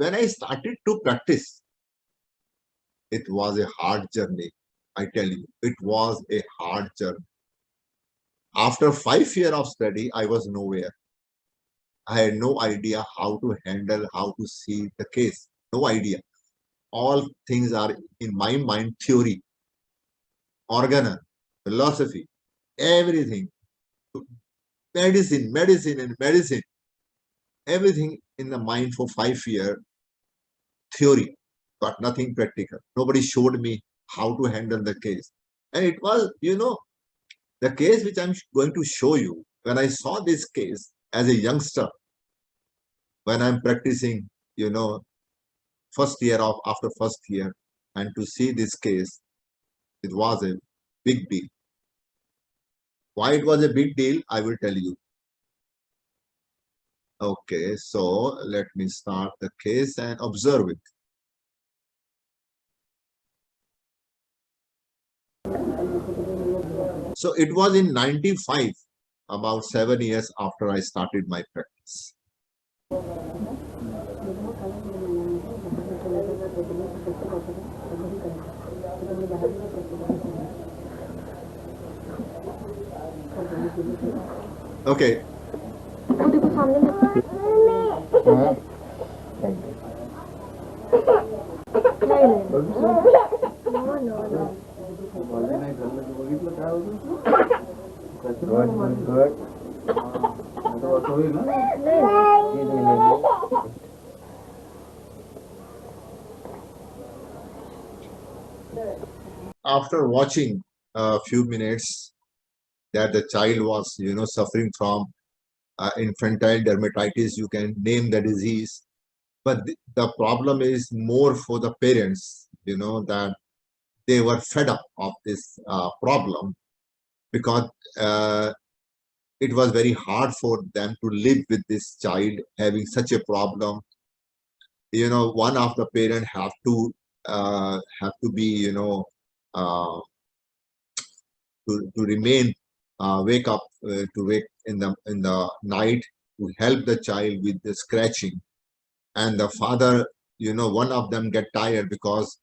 when I started to practice, it was a hard journey. I tell you, it was a hard journey. After 5 years of study, I was nowhere. I had no idea how to handle, how to see the case. No idea. All things are in my mind, theory, organ, philosophy, everything. Medicine, and medicine. Everything in the mind for 5 years, theory, but nothing practical. Nobody showed me how to handle the case. And it was, the case which I'm going to show you, when I saw this case as a youngster, when I'm practicing, after first year, and to see this case, it was a big deal. Why it was a big deal, I will tell you. Okay, so let me start the case and observe it. So it was in 95, about 7 years after I started my practice. Okay. Good. After watching a few minutes that the child was, suffering from infantile dermatitis, you can name the disease. But the problem is more for the parents, that they were fed up of this problem, because it was very hard for them to live with this child having such a problem. One of the parent have to be, uh, to remain wake up to wake in the night to help the child with the scratching, and the father, one of them get tired because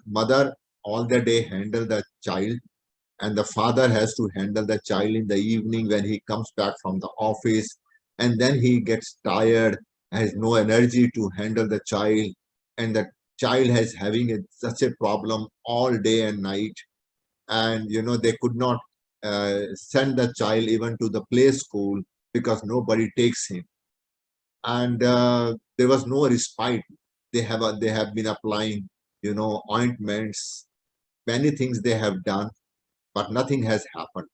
mother all the day handle the child, and the father has to handle the child in the evening when he comes back from the office, and then he gets tired, has no energy to handle the child, and the child has having such a problem all day and night. And they could not send the child even to the play school because nobody takes him. And there was no respite. They have been applying, ointments, many things they have done, but nothing has happened.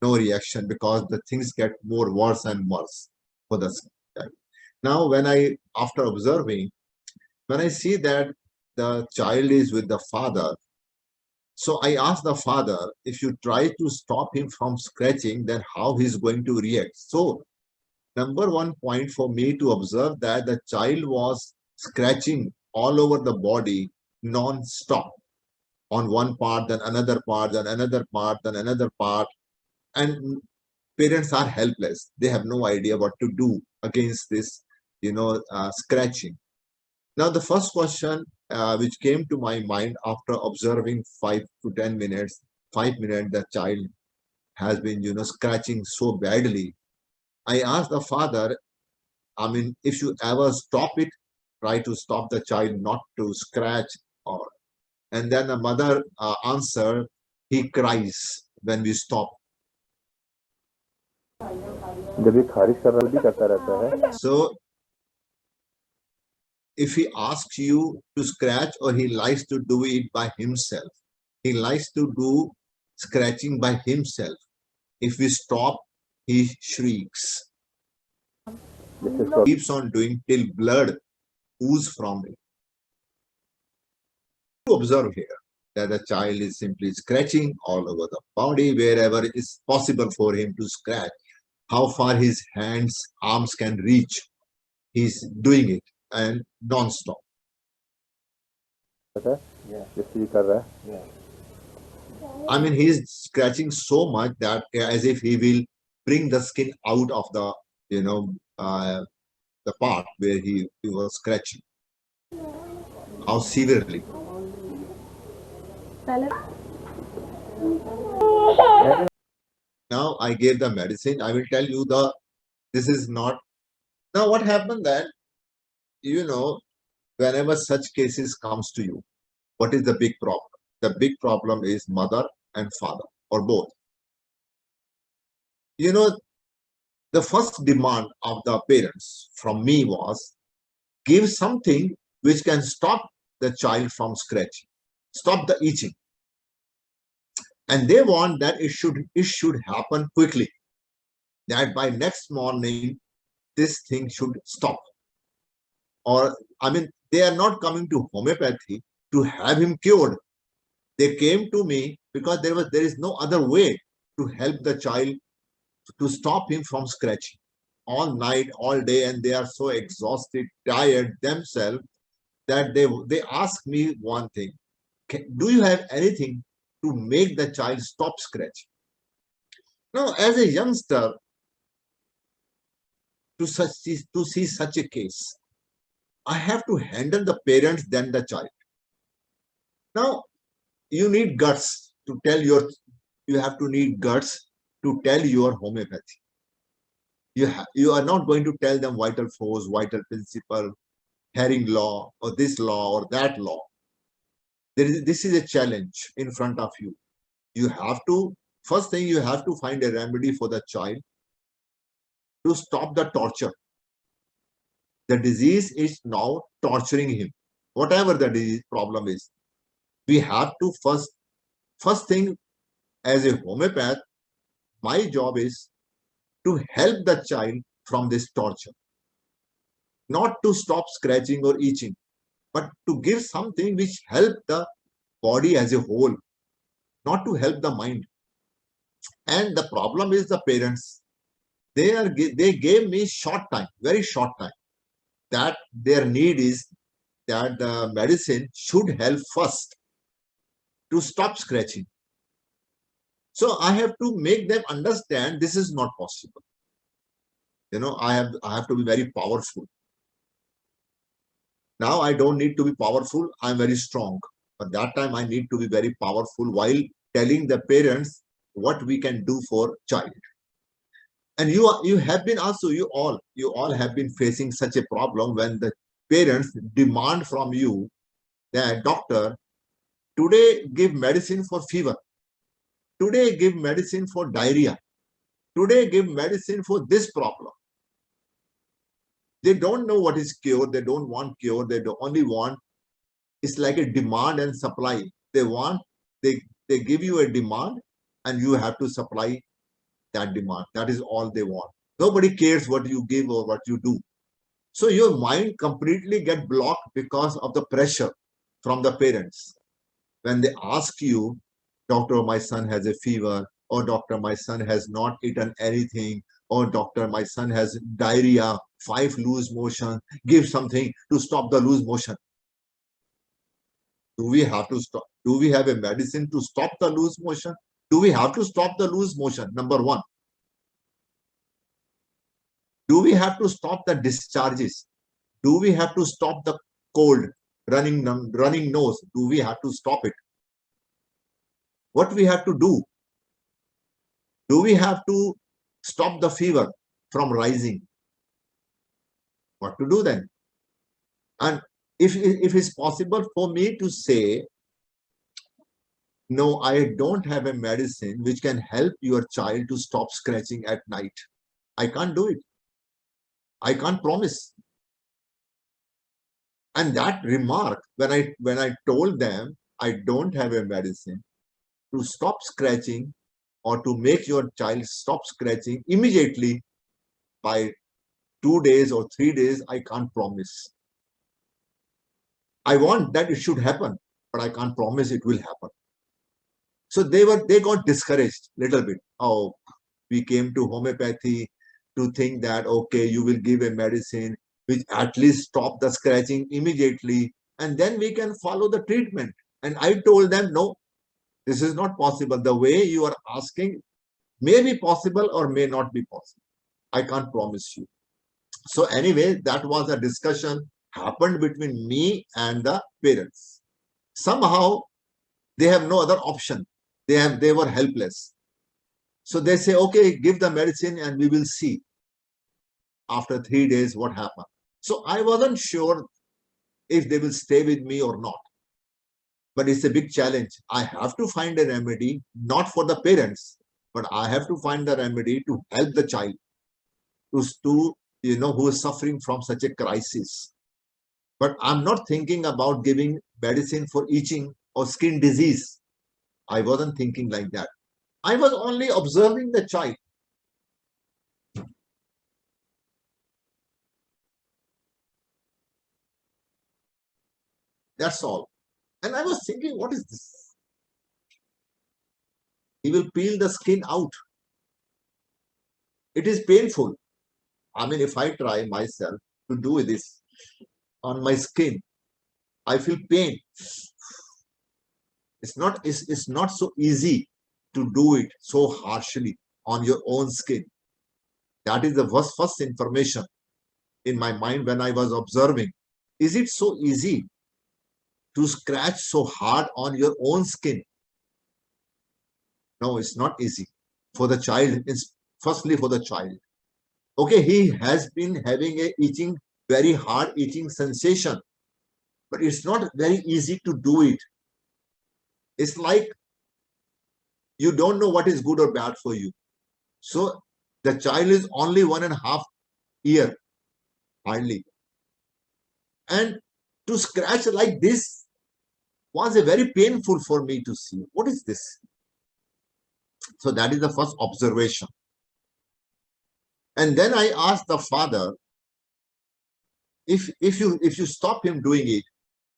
No reaction, because the things get more worse and worse for the child. Now, after observing, when I see that the child is with the father, so I asked the father, if you try to stop him from scratching, then how he's going to react. So number one point for me to observe that the child was scratching all over the body non-stop, on one part, then another part, then another part, then another part. And parents are helpless. They have no idea what to do against this, scratching. Now, the first question which came to my mind after observing 5 to 10 minutes, 5 minutes, the child has been, scratching so badly. I asked the father, if you ever stop it, try to stop the child not to scratch. And then the mother answered, he cries when we stop. So if he asks you to scratch, or he likes to do it by himself, he likes to do scratching by himself. If we stop, he shrieks. He keeps on doing till blood oozes from it. To observe here that the child is simply scratching all over the body, wherever it is possible for him to scratch. How far his hands, arms can reach, he's doing it, and non-stop. He's scratching so much that as if he will bring the skin out of the, the part where he was scratching. How severely? Now I gave the medicine. I will tell you this is not. Now what happened then? You know, whenever such cases comes to you, what is the big problem? The big problem is mother and father or both. You know, the first demand of the parents from me was give something which can stop the child from scratching, stop the itching. And they want that it should happen quickly, that by next morning this thing should stop. Or I mean, they are not coming to homeopathy to have him cured. They came to me because there is no other way to help the child, to stop him from scratching all night, all day, and they are so exhausted, tired themselves that they ask me one thing: do you have anything to make the child stop scratching? Now, as a youngster, to see such a case, I have to handle the parents then the child. Now, you need guts to tell your, you have to need guts to tell your homeopathy. You are not going to tell them vital force, vital principle, herring law, or this law or that law. This is a challenge in front of you. You have to, first thing, you have to find a remedy for the child to stop the torture. The disease is now torturing him. Whatever the disease problem is, we have to first thing, as a homeopath, my job is to help the child from this torture. Not to stop scratching or itching, but to give something which help the body as a whole, not to help the mind. And the problem is the parents. They gave me short time, very short time. That their need is that the medicine should help first to stop scratching. So I have to make them understand this is not possible. I have to be very powerful. Now I don't need to be powerful. I'm very strong. But that time I need to be very powerful while telling the parents what we can do for child. And you have been also, you all have been facing such a problem when the parents demand from you that, doctor, today give medicine for fever, today give medicine for diarrhea, today give medicine for this problem. They don't know what is cure. They don't want cure. They only want, it's like a demand and supply. They give you a demand and you have to supply that demand. That is all they want. Nobody cares what you give or what you do. So your mind completely get blocked because of the pressure from the parents. When they ask you, doctor, my son has a fever, or doctor, my son has not eaten anything, or doctor, my son has diarrhea, 5 loose motion, give something to stop the loose motion. Do we have to stop? Do we have a medicine to stop the loose motion? Do we have to stop the loose motion? Number one. Do we have to stop the discharges? Do we have to stop the cold, running nose? Do we have to stop it? What we have to do? Do we have to stop the fever from rising? What to do then? And if it's possible for me to say, no, I don't have a medicine which can help your child to stop scratching at night, I can't do it. I can't promise. And that remark, when I told them I don't have a medicine to stop scratching or to make your child stop scratching immediately by 2 days or 3 days, I can't promise. I want that it should happen, but I can't promise it will happen. So they got discouraged a little bit. Oh, we came to homeopathy to think that, okay, you will give a medicine which at least stop the scratching immediately, and then we can follow the treatment. And I told them, no, this is not possible. The way you are asking may be possible or may not be possible. I can't promise you. So anyway, that was a discussion happened between me and the parents. Somehow they have no other option. They were helpless. So they say, okay, give the medicine and we will see after 3 days what happened. So I wasn't sure if they will stay with me or not. But it's a big challenge. I have to find a remedy, not for the parents, but I have to find the remedy to help the child to who is suffering from such a crisis. But I'm not thinking about giving medicine for itching or skin disease. I wasn't thinking like that. I was only observing the child. That's all. And I was thinking, what is this? He will peel the skin out. It is painful. I mean, if I try myself to do this on my skin, I feel pain. It's not so easy to do it so harshly on your own skin. That is the first information in my mind when I was observing. Is it so easy to scratch so hard on your own skin? No, it's not easy. For the child, it's firstly for the child. Okay, he has been having a itching, very hard itching sensation, but it's not very easy to do it. It's like you don't know what is good or bad for you. So the child is only 1.5 years, hardly. And to scratch like this was a very painful for me to see. What is this? So that is the first observation. And then I asked the father, if you stop him doing it,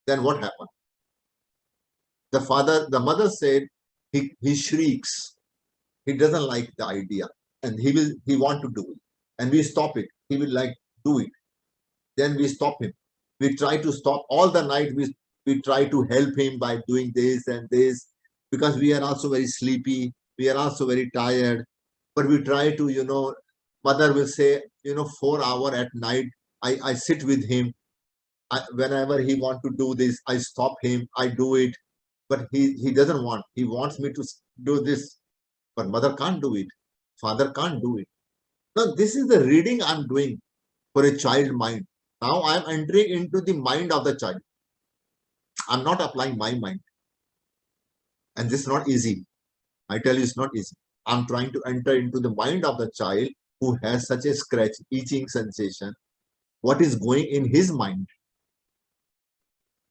then what happened? The mother said he shrieks. He doesn't like the idea, and he want to do it. And we stop it. He will like do it. Then we stop him. We try to stop all the night. We try to help him by doing this and this, because we are also very sleepy. We are also very tired. But we try to, mother will say, 4 hours at night, I sit with him. Whenever he want to do this, I stop him. I do it. But he doesn't want. He wants me to do this. But mother can't do it. Father can't do it. Now, this is the reading I'm doing for a child mind. Now I'm entering into the mind of the child. I'm not applying my mind. And this is not easy. I tell you, it's not easy. I'm trying to enter into the mind of the child who has such a scratch, itching sensation. What is going in his mind?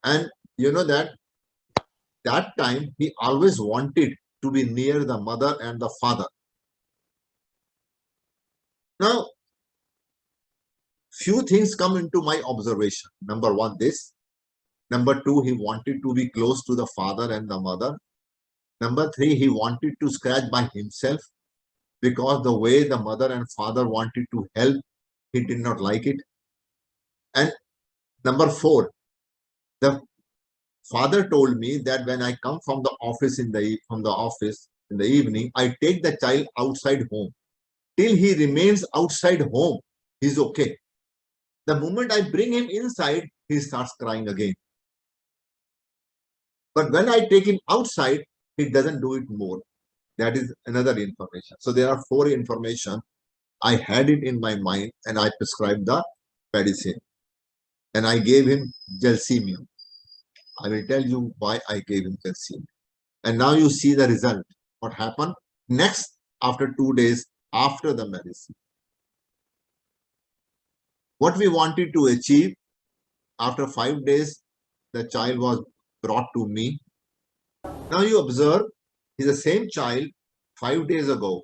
And you know that time he always wanted to be near the mother and the father. Now, few things come into my observation. Number one, this. Number two, he wanted to be close to the father and the mother. Number three, he wanted to scratch by himself because the way the mother and father wanted to help, he did not like it. And number four, the father told me that when I come from the office in the evening, I take the child outside home. Till he remains outside home, he's okay. The moment I bring him inside, he starts crying again. But when I take him outside, he doesn't do it more. That is another information. So there are four information. I had it in my mind and I prescribed the medicine. And I gave him Gelsemium. I will tell you why I gave him Gelsemium. And now you see the result. What happened? Next, after 2 days, after the medicine. What we wanted to achieve, after 5 days, the child was brought to me. Now you observe, he's the same child 5 days ago.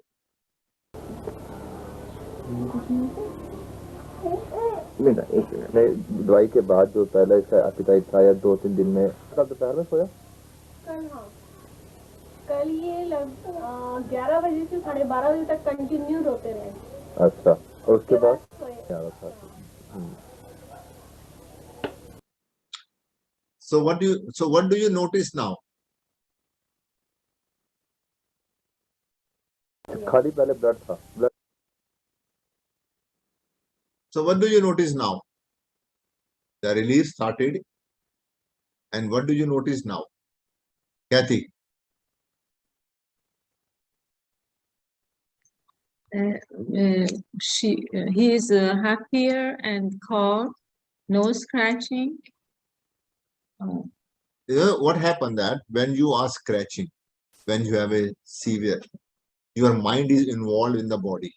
दवाई के बाद जो पहले इसका appetite था या 2-3 दिन में कल दोपहर में सोया कल हाँ कल ये 11 बजे से 12:30 बजे तक कंटिन्यू रोते रहे. अच्छा और उसके बाद So what do you notice now? खाली पहले ब्लड था blood. So what do you notice now? The relief started. And what do you notice now? Kathy? He is happier and calm, no scratching. What happened that when you are scratching, when you have a severe, your mind is involved in the body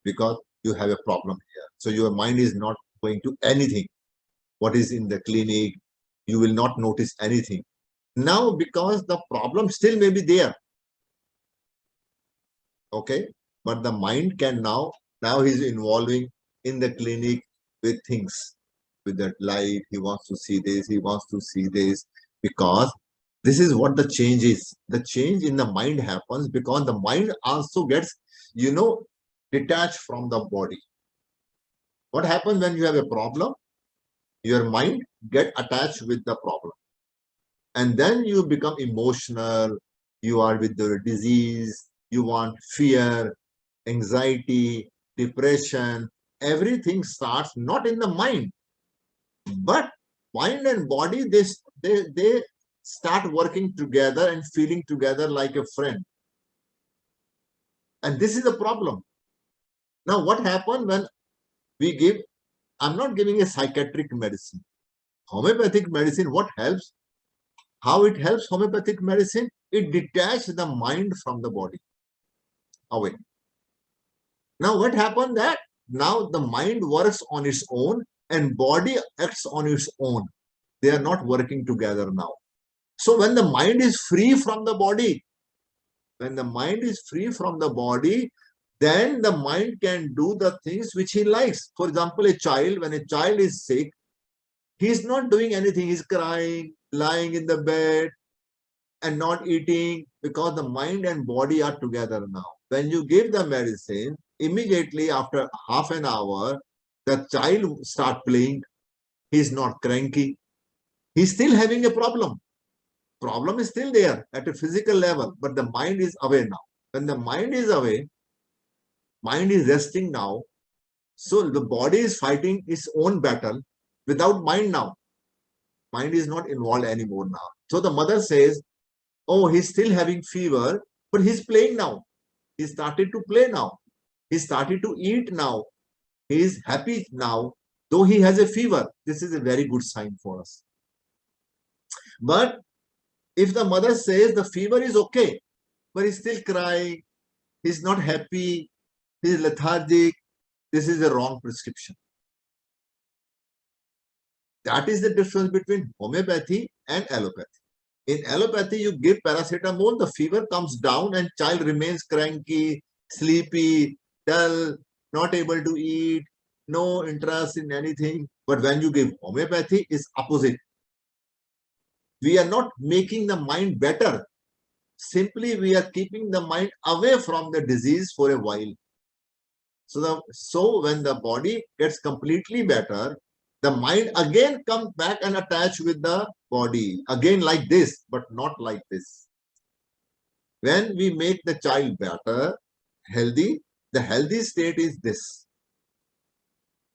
because you have a problem here. So your mind is not going to anything. What is in the clinic, you will not notice anything. Now, because the problem still may be there. Okay. But the mind can now he's involving in the clinic with things, with that light. He wants to see this, he wants to see this, because this is what the change is. The change in the mind happens because the mind also gets, detached from the body. What happens when you have a problem? Your mind get attached with the problem. And then you become emotional, you are with the disease, you want fear, anxiety, depression, everything starts not in the mind, but mind and body, they start working together and feeling together like a friend. And this is the problem. Now, what happens when we give, I'm not giving a psychiatric medicine. Homeopathic medicine, what helps? How it helps homeopathic medicine? It detaches the mind from the body away. Now, what happened that now the mind works on its own and body acts on its own. They are not working together now. So when the mind is free from the body, then the mind can do the things which he likes. For example, when a child is sick, he's not doing anything. He's crying, lying in the bed and not eating, because the mind and body are together now. When you give the medicine, immediately after half an hour, the child start playing. He's not cranky. He's still having a problem. Problem is still there at a physical level, but the mind is away now. When the mind is away, mind is resting now. So the body is fighting its own battle without mind now. Mind is not involved anymore now. So the mother says, oh, he's still having fever, but he's playing now. He started to play now. He started to eat now. He is happy now, though he has a fever. This is a very good sign for us. But if the mother says the fever is okay, but he's still crying, he's not happy, he's lethargic, this is a wrong prescription. That is the difference between homeopathy and allopathy. In allopathy, you give paracetamol, the fever comes down and child remains cranky, sleepy, dull, not able to eat, no interest in anything. But when you give homeopathy, it's opposite. We are not making the mind better. Simply, we are keeping the mind away from the disease for a while. So when the body gets completely better, the mind again comes back and attach with the body. Again like this, but not like this. When we make the child better, healthy, the healthy state is this.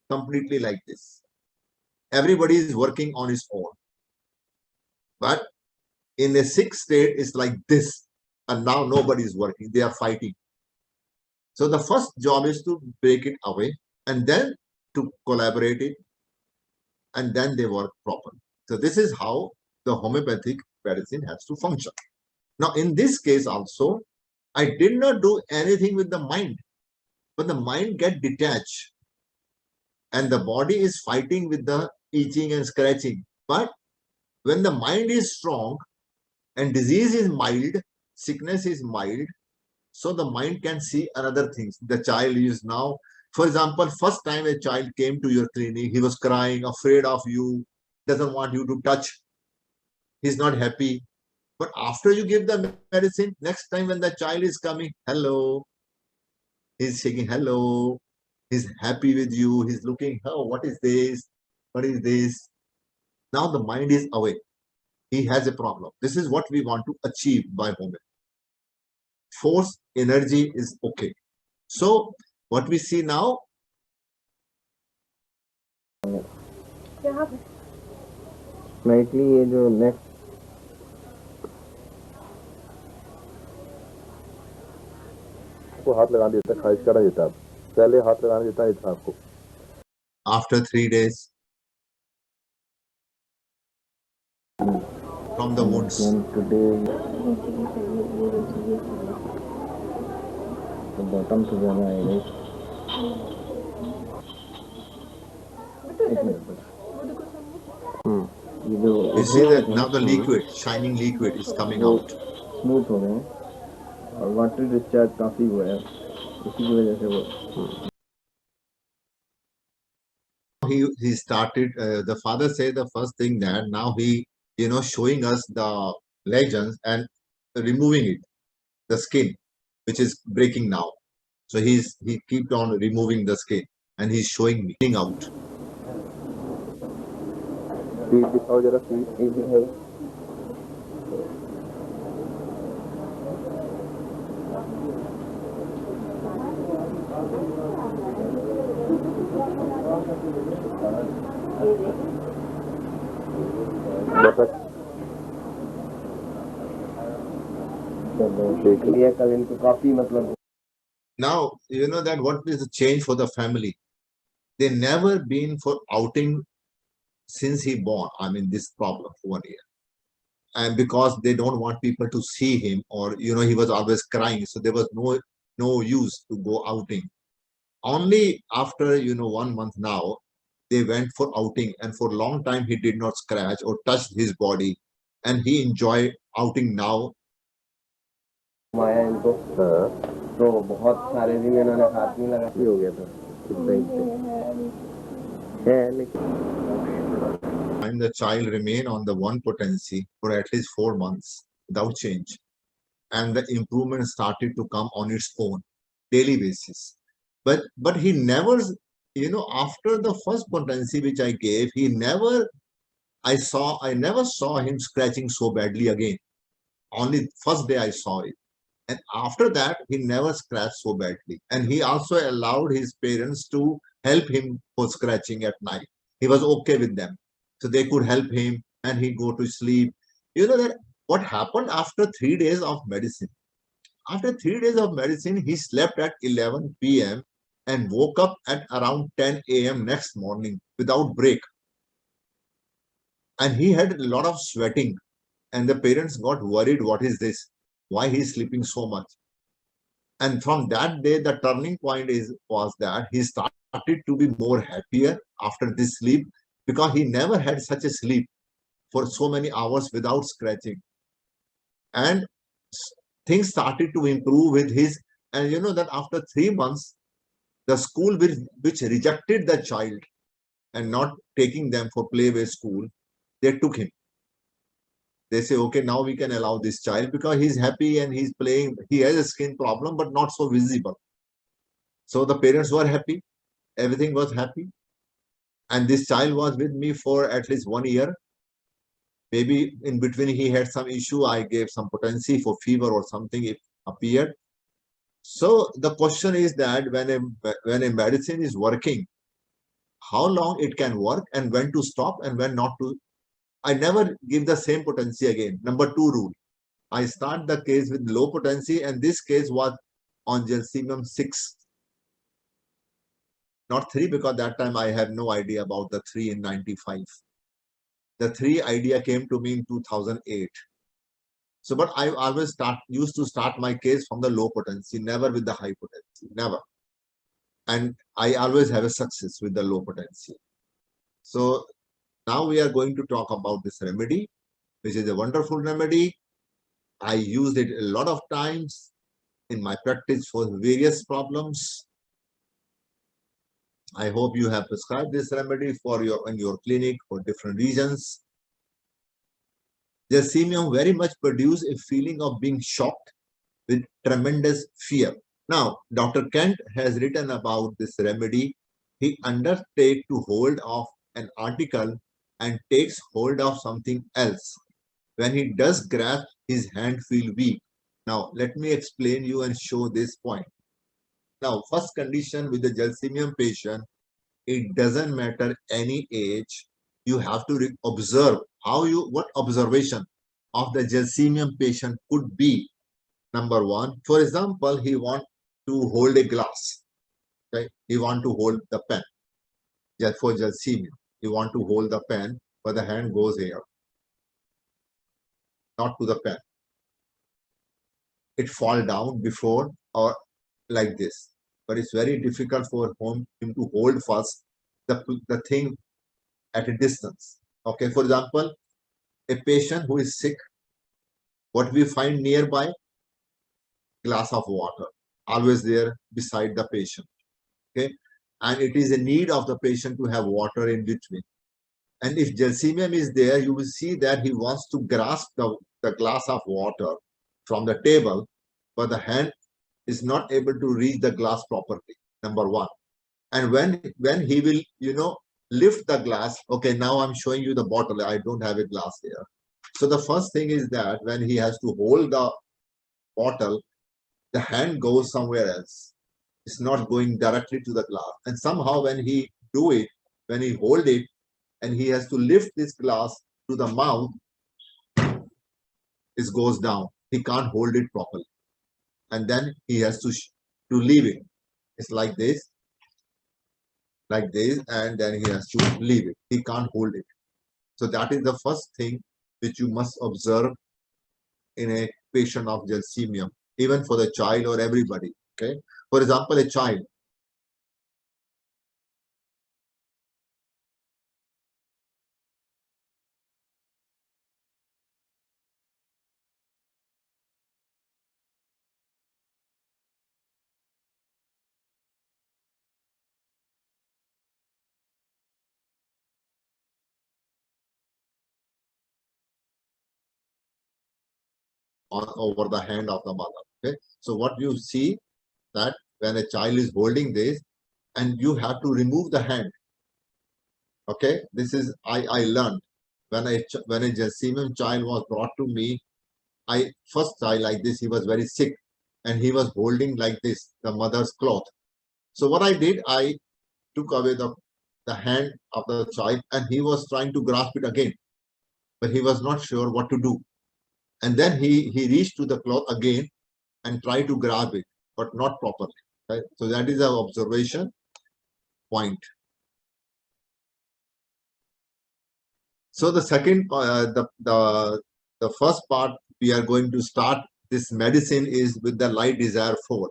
Completely like this. Everybody is working on his own. But in a sick state, it's like this. And now nobody is working. They are fighting. So the first job is to break it away and then to collaborate it, and then they work properly. So this is how the homeopathic medicine has to function. Now, in this case also, I did not do anything with the mind, but the mind get detached and the body is fighting with the itching and scratching. But when the mind is strong and disease is mild, sickness is mild, so the mind can see another things. The child is now, for example, first time a child came to your clinic, he was crying, afraid of you, doesn't want you to touch. He's not happy. But after you give the medicine, next time when the child is coming, hello, he's shaking, hello, he's happy with you, he's looking, oh, what is this? What is this? Now the mind is away. He has a problem. This is what we want to achieve by homeopathy. Force, energy is okay. So what we see now? यहाँ पे Knightley ये जो next को हाथ लगा देता है, खारिज करा देता है, पहले हाथ लगाने देता है था आपको। After 3 days from the wounds, today the bottom to the right. एक मिनट बस। ये जो you see that now the liquid, shining liquid is coming वो out. स्मूथ हो गए हैं और वाटर डिस्चार्ज काफी हुआ है, इसी की वजह से वो He started, the father said the first thing that now he, showing us the legends and removing it, the skin, which is breaking now. So he kept on removing the skin and he's showing me out. Feed दिखाओ जरा, feed एक दिखाओ। देख लिया कल इनको काफी मतलब। Now, you know that what is the change for the family? They never been for outing since he born. I mean, this problem for 1 year. And because they don't want people to see him, or, he was always crying. So there was no use to go outing. Only after, 1 month now, they went for outing. And for a long time, he did not scratch or touch his body. And he enjoyed outing now. माया इनको तो बहुत सारे दिन इन्होंने हाथ नहीं लगा, हो गया था है लेकिन And the child remain on the one potency for at least 4 months without change. And the improvement started to come on its own daily basis. But he never, after the first potency which I gave, I never saw him scratching so badly again. Only first day I saw it. And after that, he never scratched so badly. And he also allowed his parents to help him for scratching at night. He was okay with them. So they could help him and he go to sleep. You know that what happened after 3 days of medicine? After 3 days of medicine, he slept at 11 p.m. and woke up at around 10 a.m. next morning without break. And he had a lot of sweating. And the parents got worried, what is this? Why he is sleeping so much? And from that day, the turning point was that he started to be more happier after this sleep, because he never had such a sleep for so many hours without scratching. And things started to improve with his, and you know that after 3 months, the school which rejected the child and not taking them for playway school, they took him. They say, okay, now we can allow this child because he's happy and he's playing. He has a skin problem, but not so visible. So the parents were happy. Everything was happy. And this child was with me for at least 1 year. Maybe in between he had some issue. I gave some potency for fever or something. It appeared. So the question is that when a medicine is working, how long it can work and when to stop and when not to. I never give the same potency again. Number 2 rule. I start the case with low potency, and this case was on Gelsemium 6. Not 3, because that time I had no idea about the 3 in 95. The 3 idea came to me in 2008. So, but I always used to start my case from the low potency, never with the high potency, never. And I always have a success with the low potency. So now we are going to talk about this remedy, which is a wonderful remedy. I used it a lot of times in my practice for various problems. I hope you have prescribed this remedy in your clinic for different reasons. Gelsemium very much produce a feeling of being shocked with tremendous fear. Now, Dr. Kent has written about this remedy. He undertakes to hold of an article and takes hold of something else. When he does grasp, his hand feel weak. Now, let me explain you and show this point. Now, first condition with the Gelsemium patient, it doesn't matter any age, you have to observe what observation of the Gelsemium patient could be. Number one, for example, he want to hold a glass. Okay, he want to hold the pen. Just for Gelsemium, you want to hold the pen, but the hand goes here, not to the pen. It fall down before or like this. But it's very difficult for him to hold first the thing at a distance. Okay, for example, a patient who is sick, what we find nearby, glass of water, always there beside the patient. Okay, and it is a need of the patient to have water in between. And if Gelsemium is there, you will see that he wants to grasp the glass of water from the table, but the hand is not able to reach the glass properly. Number one. And when he will, lift the glass, okay, now I'm showing you the bottle. I don't have a glass here. So the first thing is that when he has to hold the bottle, the hand goes somewhere else. It's not going directly to the glass. And somehow when he hold it, and he has to lift this glass to the mouth, it goes down. He can't hold it properly. And then he has to leave it. It's like this, and then he has to leave it. He can't hold it. So that is the first thing which you must observe in a patient of Gelsemium, even for the child or everybody. Okay. For example, a child. Over the hand of the mother. Okay. So what you see that when a child is holding this, and you have to remove the hand. Okay. This is I learned when a Gelsemium child was brought to me. First child like this, he was very sick, and he was holding like this the mother's cloth. So what I did, I took away the hand of the child, and he was trying to grasp it again, but he was not sure what to do. And then he reached to the cloth again and tried to grab it, but not properly. Right? So that is our observation point. So the second, the first part we are going to start this medicine is with the light desire 4.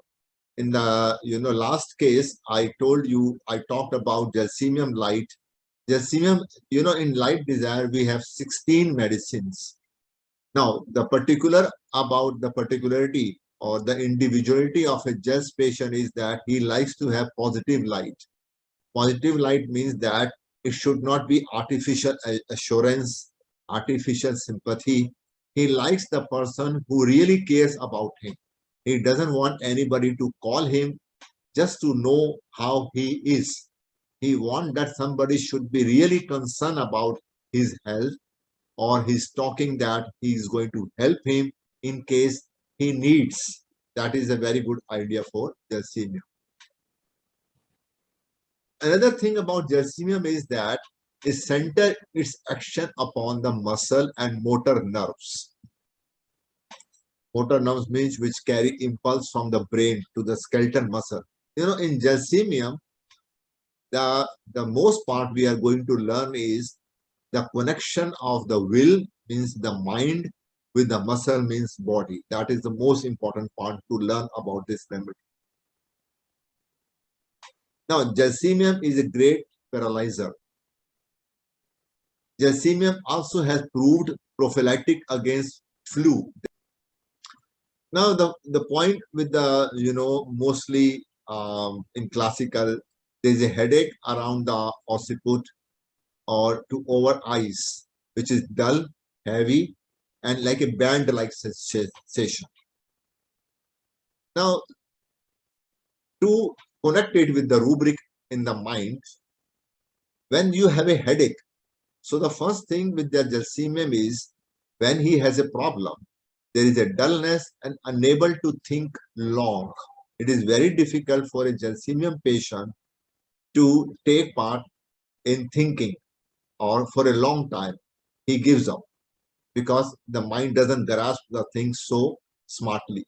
In the last case, I talked about Gelsemium light. Gelsemium, in light desire we have 16 medicines. Now the particularity or the individuality of a Gels patient is that he likes to have positive light. Positive light means that it should not be artificial assurance, artificial sympathy. He likes the person who really cares about him. He doesn't want anybody to call him just to know how he is. He wants that somebody should be really concerned about his health, or he's talking that he is going to help him in case he needs. That is a very good idea for Gelsemium. Another thing about Gelsemium is that it centers its action upon the muscle and motor nerves. Motor nerves means which carry impulse from the brain to the skeletal muscle. In Gelsemium, the most part we are going to learn is the connection of the will, means the mind, with the muscle, means body. That is the most important part to learn about this remedy. Now, Gelsemium is a great paralyzer. Gelsemium also has proved prophylactic against flu. Now, the point with the, mostly in classical, there's a headache around the occiput or to over eyes, which is dull, heavy, and like a band-like sensation. Now, to connect it with the rubric in the mind, when you have a headache, so the first thing with the Gelsemium is when he has a problem, there is a dullness and unable to think long. It is very difficult for a Gelsemium patient to take part in thinking. or for a long time, he gives up because the mind doesn't grasp the things so smartly.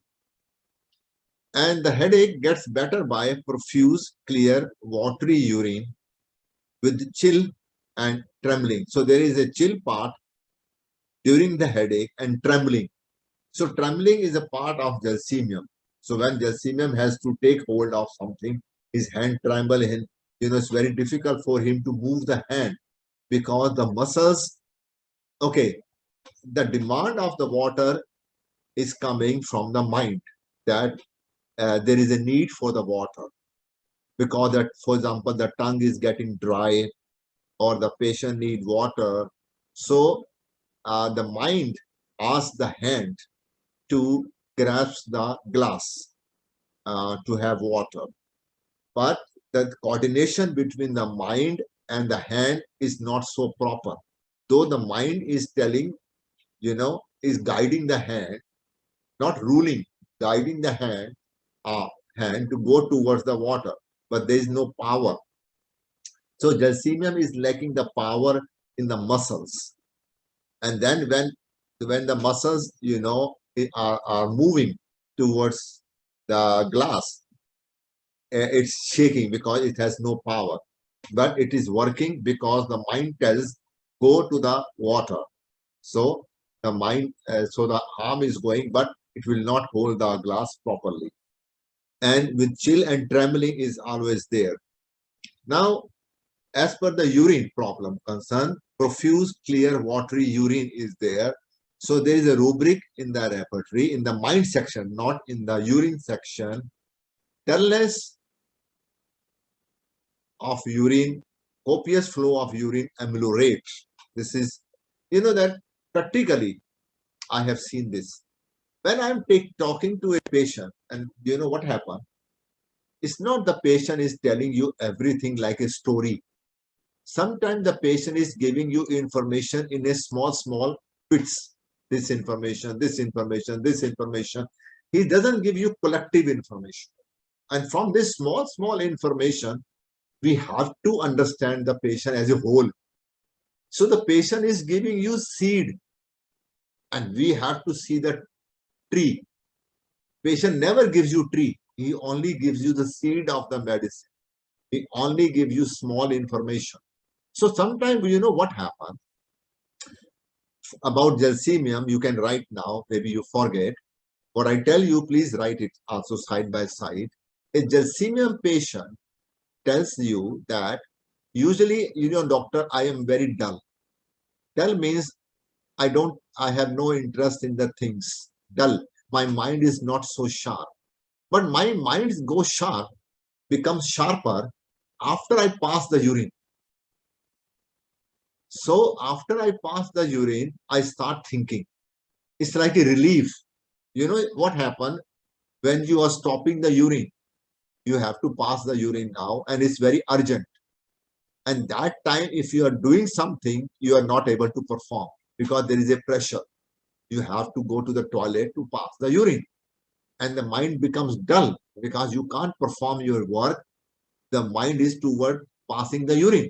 And the headache gets better by profuse, clear, watery urine with chill and trembling. So there is a chill part during the headache and trembling. So trembling is a part of Gelsemium. So when Gelsemium has to take hold of something, his hand tremble, and it's very difficult for him to move the hand because the muscles, okay, the demand of the water is coming from the mind, that there is a need for the water because that, for example, the tongue is getting dry or the patient need water. So the mind asks the hand to grasp the glass to have water. But the coordination between the mind and the hand is not so proper. Though the mind is telling, is guiding the hand, not ruling, guiding the hand to go towards the water, but there is no power. So Gelsemium is lacking the power in the muscles. And then when the muscles, are moving towards the glass, it's shaking because it has no power. But it is working because the mind tells, go to the water. So the mind, so the arm is going, but it will not hold the glass properly. And with chill and trembling is always there. Now, as per the urine problem concern, profuse, clear, watery urine is there. So there is a rubric in the repertory, in the mind section, not in the urine section. Dullness of urine, copious flow of urine ameliorate. This is, that practically I have seen this. When I'm talking to a patient, and what happened? It's not the patient is telling you everything like a story. Sometimes the patient is giving you information in a small bits. This information, this information, this information. He doesn't give you collective information. And from this small information, we have to understand the patient as a whole. So the patient is giving you seed, and we have to see the tree. Patient never gives you tree. He only gives you the seed of the medicine. He only gives you small information. So sometimes, what happens about Gelsemium, you can write now, maybe you forget. What I tell you, please write it also side by side. A Gelsemium patient tells you that usually, doctor, I am very dull. Dull means I have no interest in the things. Dull. My mind is not so sharp. But my mind goes sharp, becomes sharper after I pass the urine. So after I pass the urine, I start thinking. It's like a relief. You know what happened when you are stopping the urine? You have to pass the urine now, and it's very urgent. And that time, if you are doing something, you are not able to perform because there is a pressure. You have to go to the toilet to pass the urine. And the mind becomes dull because you can't perform your work. The mind is toward passing the urine.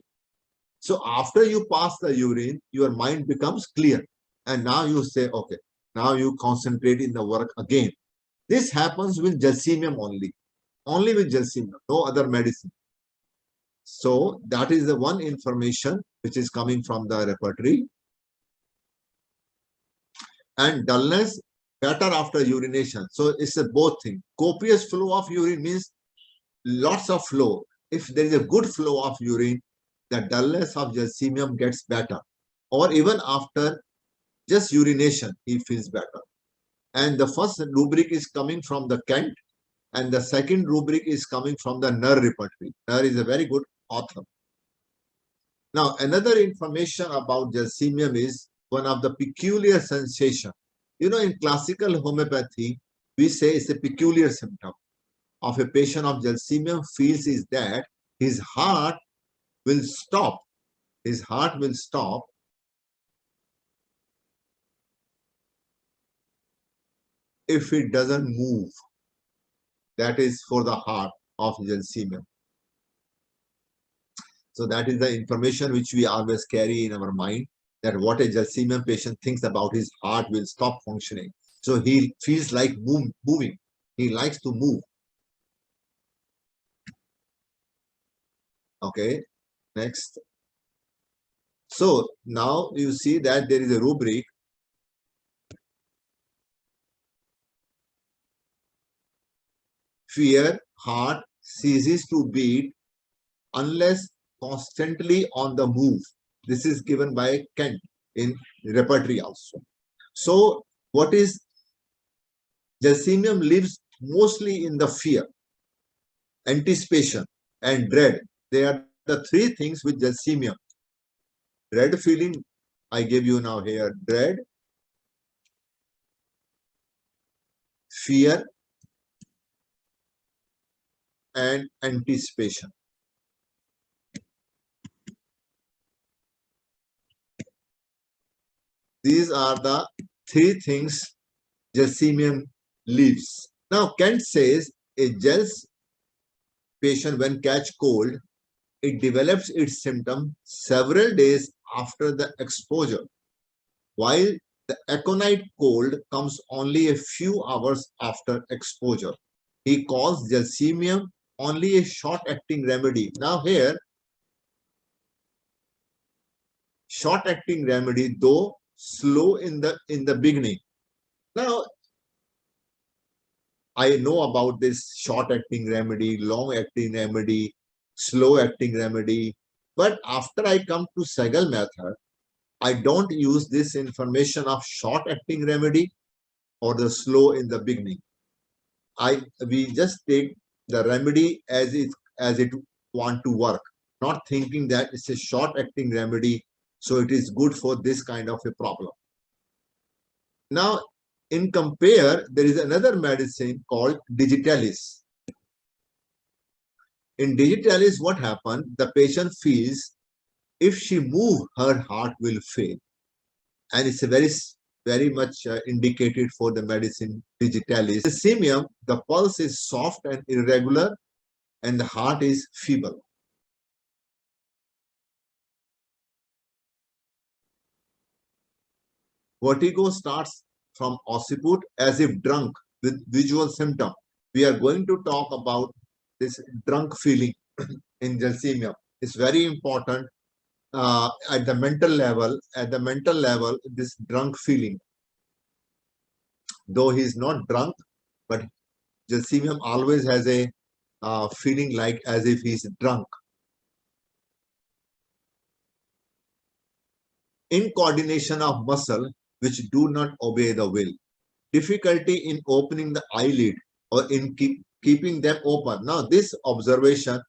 So after you pass the urine, your mind becomes clear. And now you say, okay, now you concentrate in the work again. This happens with Gelsemium only with Gelsemium, no other medicine. So that is the one information which is coming from the repertory. And dullness better after urination. So it's a both thing. Copious flow of urine means lots of flow. If there is a good flow of urine, the dullness of Gelsemium gets better. Or even after just urination, he feels better. And the first rubric is coming from the Kent, and the second rubric is coming from the Ner repertory. Ner is a very good author. Now, another information about Gelsemium is one of the peculiar sensation. In classical homeopathy, we say it's a peculiar symptom of a patient of Gelsemium feels is that his heart will stop. His heart will stop if it doesn't move. That is for the heart of Gelsemium. So that is the information which we always carry in our mind, that what a Gelsemium patient thinks about his heart will stop functioning. So he feels like moving. He likes to move. Okay, next. So now you see that there is a rubric. Fear, heart ceases to beat unless constantly on the move. This is given by Kent in repertory also. So what is Gelsemium lives mostly in the fear, anticipation, and dread. They are the three things with Gelsemium. Dread feeling, I give you now here, dread, fear, and anticipation. These are the three things Gelsemium lives. Now, Kent says a Gels patient, when catch cold, it develops its symptom several days after the exposure, while the aconite cold comes only a few hours after exposure. He calls Gelsemium only a short-acting remedy. Now here, short-acting remedy, though slow in the beginning. Now, I know about this short-acting remedy, long-acting remedy, slow-acting remedy. But after I come to Sehgal method, I don't use this information of short-acting remedy or the slow in the beginning. We just take the remedy as it want to work, not thinking that it's a short-acting remedy, so it is good for this kind of a problem. Now, in compare, there is another medicine called digitalis. In digitalis, what happened? The patient feels if she move, her heart will fail. And it's a very much indicated for the medicine digitalis. Gelsemium, the pulse is soft and irregular, and the heart is feeble. Vertigo starts from occiput as if drunk with visual symptom. We are going to talk about this drunk feeling in Gelsemium. It's very important at the mental level. At the mental level, this drunk feeling, though he is not drunk, but Gelsemium always has a feeling like as if he's drunk. Incoordination of muscle which do not obey the will. Difficulty in opening the eyelid or in keeping them open. Now this observation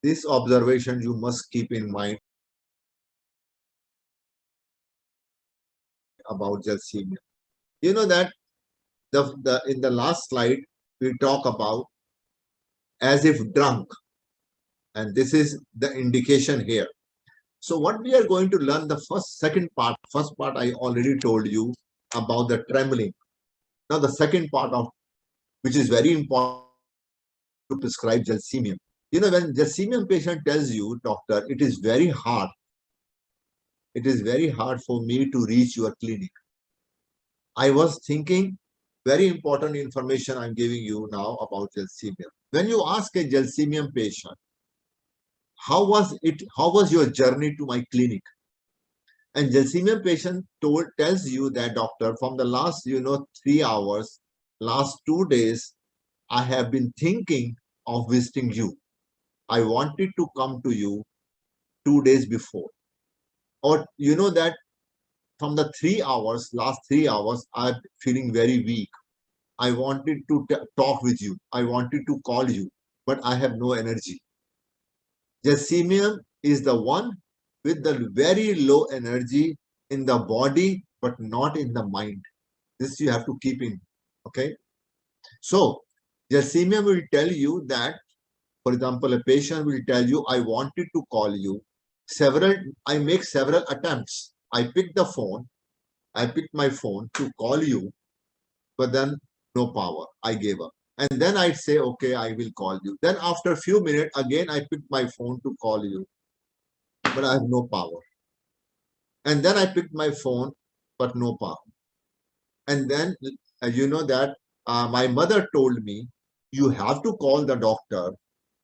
you must keep in mind about Gelsemium. You know that in the last slide we talk about as if drunk, and this is the indication here. So what we are going to learn, the second part I already told you about the trembling. Now the second part of which is very important to prescribe Gelsemium. You know, when Gelsemium patient tells you, doctor, it is very hard for me to reach your clinic. I was thinking, very important information I'm giving you now about Gelsemium. When you ask a Gelsemium patient, how was your journey to my clinic? And Gelsemium patient tells you that, doctor, from the last 3 hours, last 2 days, I have been thinking of visiting you. I wanted to come to you 2 days before. Or you know that from the last 3 hours, I'm feeling very weak. I wanted to talk with you. I wanted to call you, but I have no energy. Gelsemium is the one with the very low energy in the body, but not in the mind. This you have to keep in. Okay. So Gelsemium will tell you that, for example, a patient will tell you, I wanted to call you. I make several attempts. I picked my phone to call you, but then no power. I gave up. And then I'd say, okay, I will call you. Then after a few minutes, again, I picked my phone to call you. but I have no power. And then I picked my phone, but no power. And then, you know that my mother told me, you have to call the doctor.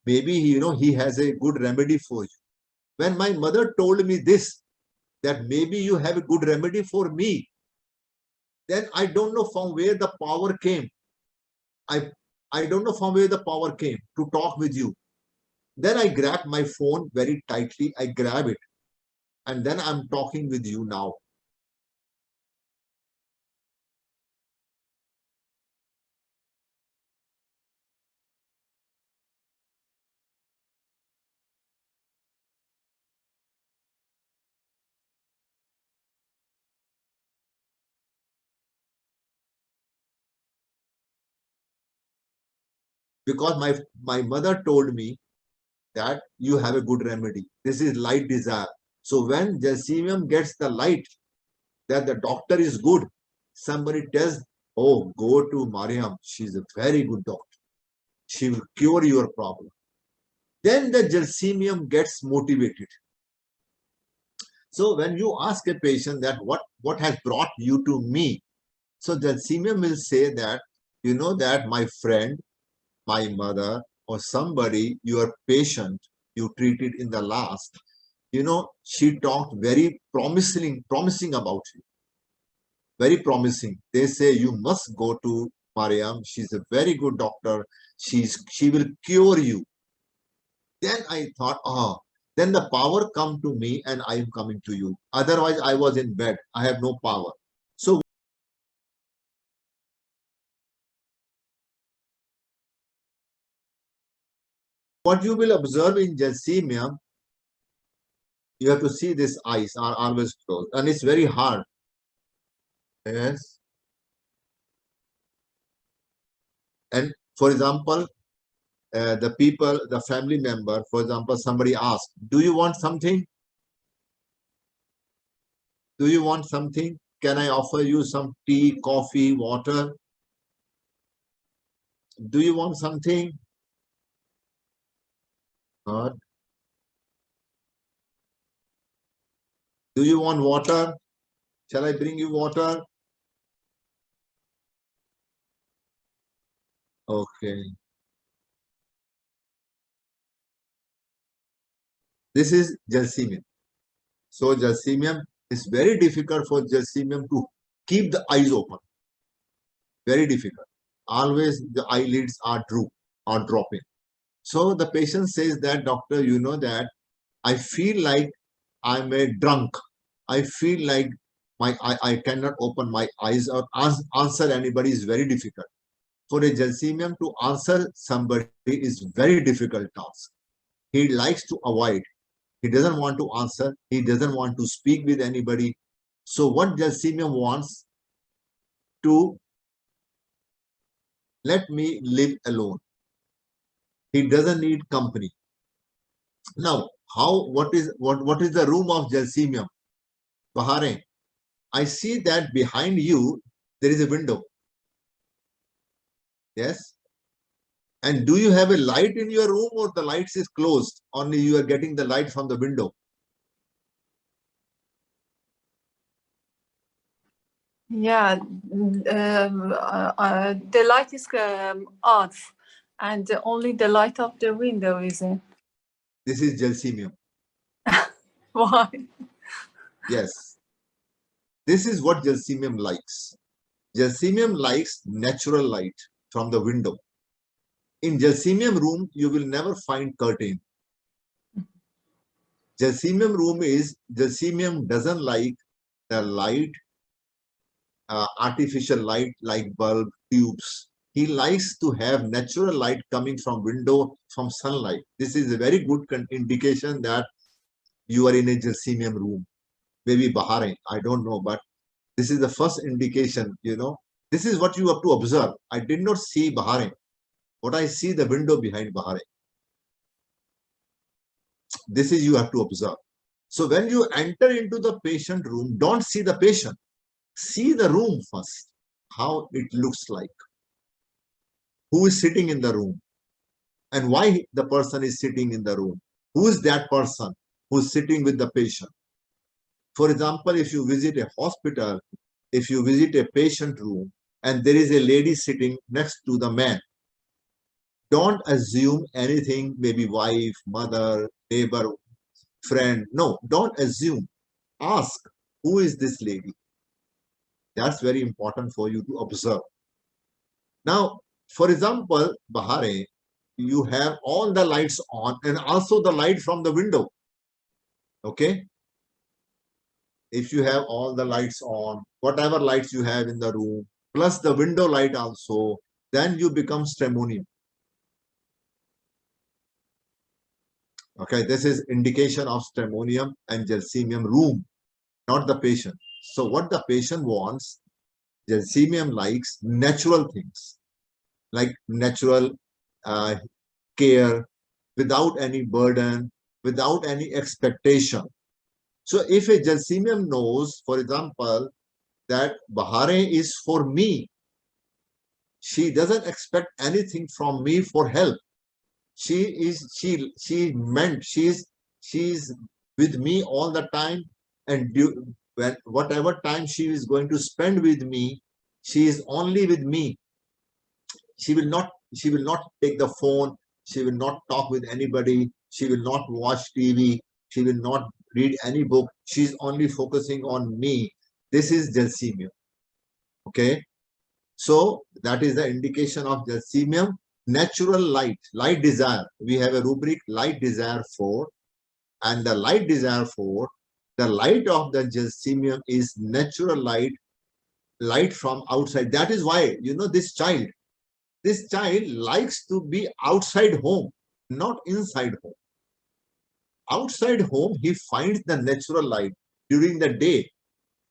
Maybe, you know, he has a good remedy for you. When my mother told me this, that maybe you have a good remedy for me, then I don't know from where the power came. I don't know from where the power came to talk with you. Then I grabbed my phone very tightly. I grab it. And then I'm talking with you now. Because my mother told me that you have a good remedy. This is light desire. So when Gelsemium gets the light that the doctor is good, somebody tells, oh, go to Mariam. She's a very good doctor. She will cure your problem. Then the Gelsemium gets motivated. So when you ask a patient that what has brought you to me, so Gelsemium will say that, you know that my friend, my mother, or somebody, your patient you treated in the last, you know, she talked very promising about you. Very promising. They say you must go to Mariam. She's a very good doctor. She will cure you. Then I thought, oh, then the power come to me and I am coming to you. Otherwise, I was in bed. I have no power. So what you will observe in Gelsemium, you have to see this eyes are always closed. And it's very hard. Yes. And for example, the people, the family member, for example, somebody asks, do you want something? Do you want something? Can I offer you some tea, coffee, water? Do you want something? God. Do you want water? Shall I bring you water? Okay. This is Gelsemium. So Gelsemium is very difficult for Gelsemium to keep the eyes open. Very difficult. Always the eyelids are dropping. So the patient says that, doctor, you know that I feel like I'm a drunk. I feel like I cannot open my eyes or answer anybody is very difficult. For a Gelsemium to answer somebody is very difficult task. He likes to avoid. He doesn't want to answer. He doesn't want to speak with anybody. So what Gelsemium wants to let me live alone. He doesn't need company. Now, what is the room of Gelsemium? Bahare, I see that behind you there is a window. Yes. And do you have a light in your room or the lights is closed? Only you are getting the light from the window. Yeah, the light is off, and only the light of the window is in. This is Gelsemium. Why? Yes. This is what Gelsemium likes. Gelsemium likes natural light from the window. In Gelsemium room, you will never find curtain. Gelsemium doesn't like the light, artificial light like bulb, tubes. He likes to have natural light coming from window, from sunlight. This is a very good indication that you are in a Gelsemium room. Maybe Bahare, I don't know, but this is the first indication, you know. This is what you have to observe. I did not see Bahare. What I see the window behind Bahare. This is you have to observe. So when you enter into the patient room, don't see the patient. See the room first, how it looks like. Who is sitting in the room? And why the person is sitting in the room? Who is that person? who's sitting with the patient. For example, if you visit a hospital, if you visit a patient room and there is a lady sitting next to the man, don't assume anything, maybe wife, mother, neighbor, friend. No, don't assume. Ask, who is this lady? That's very important for you to observe. Now, for example, Bahare, you have all the lights on and also the light from the window. Okay? If you have all the lights on, whatever lights you have in the room, plus the window light also, then you become stramonium. Okay, this is indication of stramonium and gelsemium room, not the patient. So what the patient wants, gelsemium likes natural things, like natural care, without any burden, without any expectation. So if a gelsemium knows, for example, that Bahare is for me, she doesn't expect anything from me for help. She's with me all the time, and whatever time she is going to spend with me, she is only with me. She will not take the phone, she will not talk with anybody, she will not watch TV, she will not read any book. She's only focusing on me. This is gelsemium. Okay, so that is the indication of gelsemium. Natural light, light desire. We have a rubric, light desire 4, and the light desire 4, the light of the gelsemium is natural light, light from outside. That is why, you know, this child likes to be outside home, not inside home. Outside home, he finds the natural light during the day.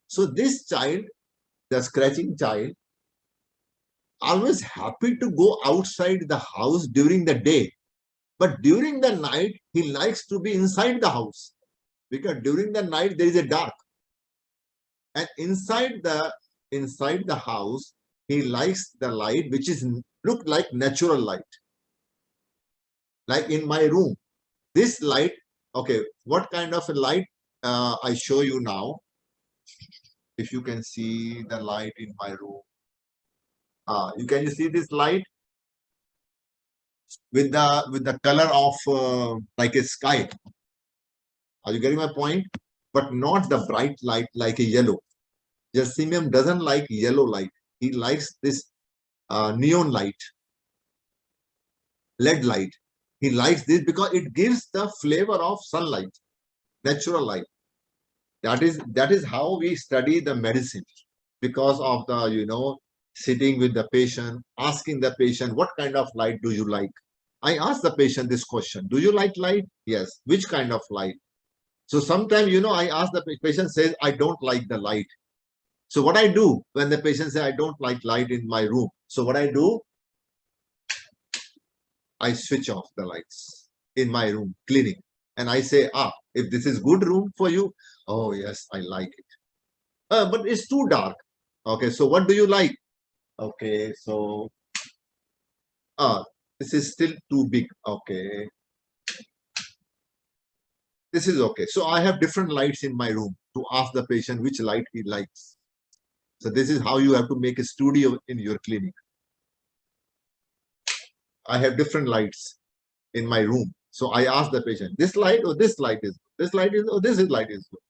So this child, the scratching child, always happy to go outside the house during the day, but during the night he likes to be inside the house, because during the night there is a dark, and inside the house he likes the light which is look like natural light. Like in my room, this light, okay, what kind of a light I show you now. If you can see the light in my room, you see this light with the color of like a sky. Are you getting my point? But not the bright light like a yellow. Gelsemium doesn't like yellow light. He likes this neon light, LED light. He likes this because it gives the flavor of sunlight, natural light. That is how we study the medicine, because of the, you know, sitting with the patient, asking the patient, what kind of light do you like? I ask the patient this question, do you like light? Yes. Which kind of light? So sometimes, you know, I ask the patient, says, I don't like the light. So what I do when the patient says, I don't like light in my room. So what I do, I switch off the lights in my room, clinic. And I say, if this is good room for you, oh yes, I like it. But it's too dark. Okay, so what do you like? Okay, so this is still too big. Okay, this is okay. So I have different lights in my room to ask the patient which light he likes. So this is how you have to make a studio in your clinic. I have different lights in my room. So I ask the patient, this light or this light is good? This light is, or this light is good?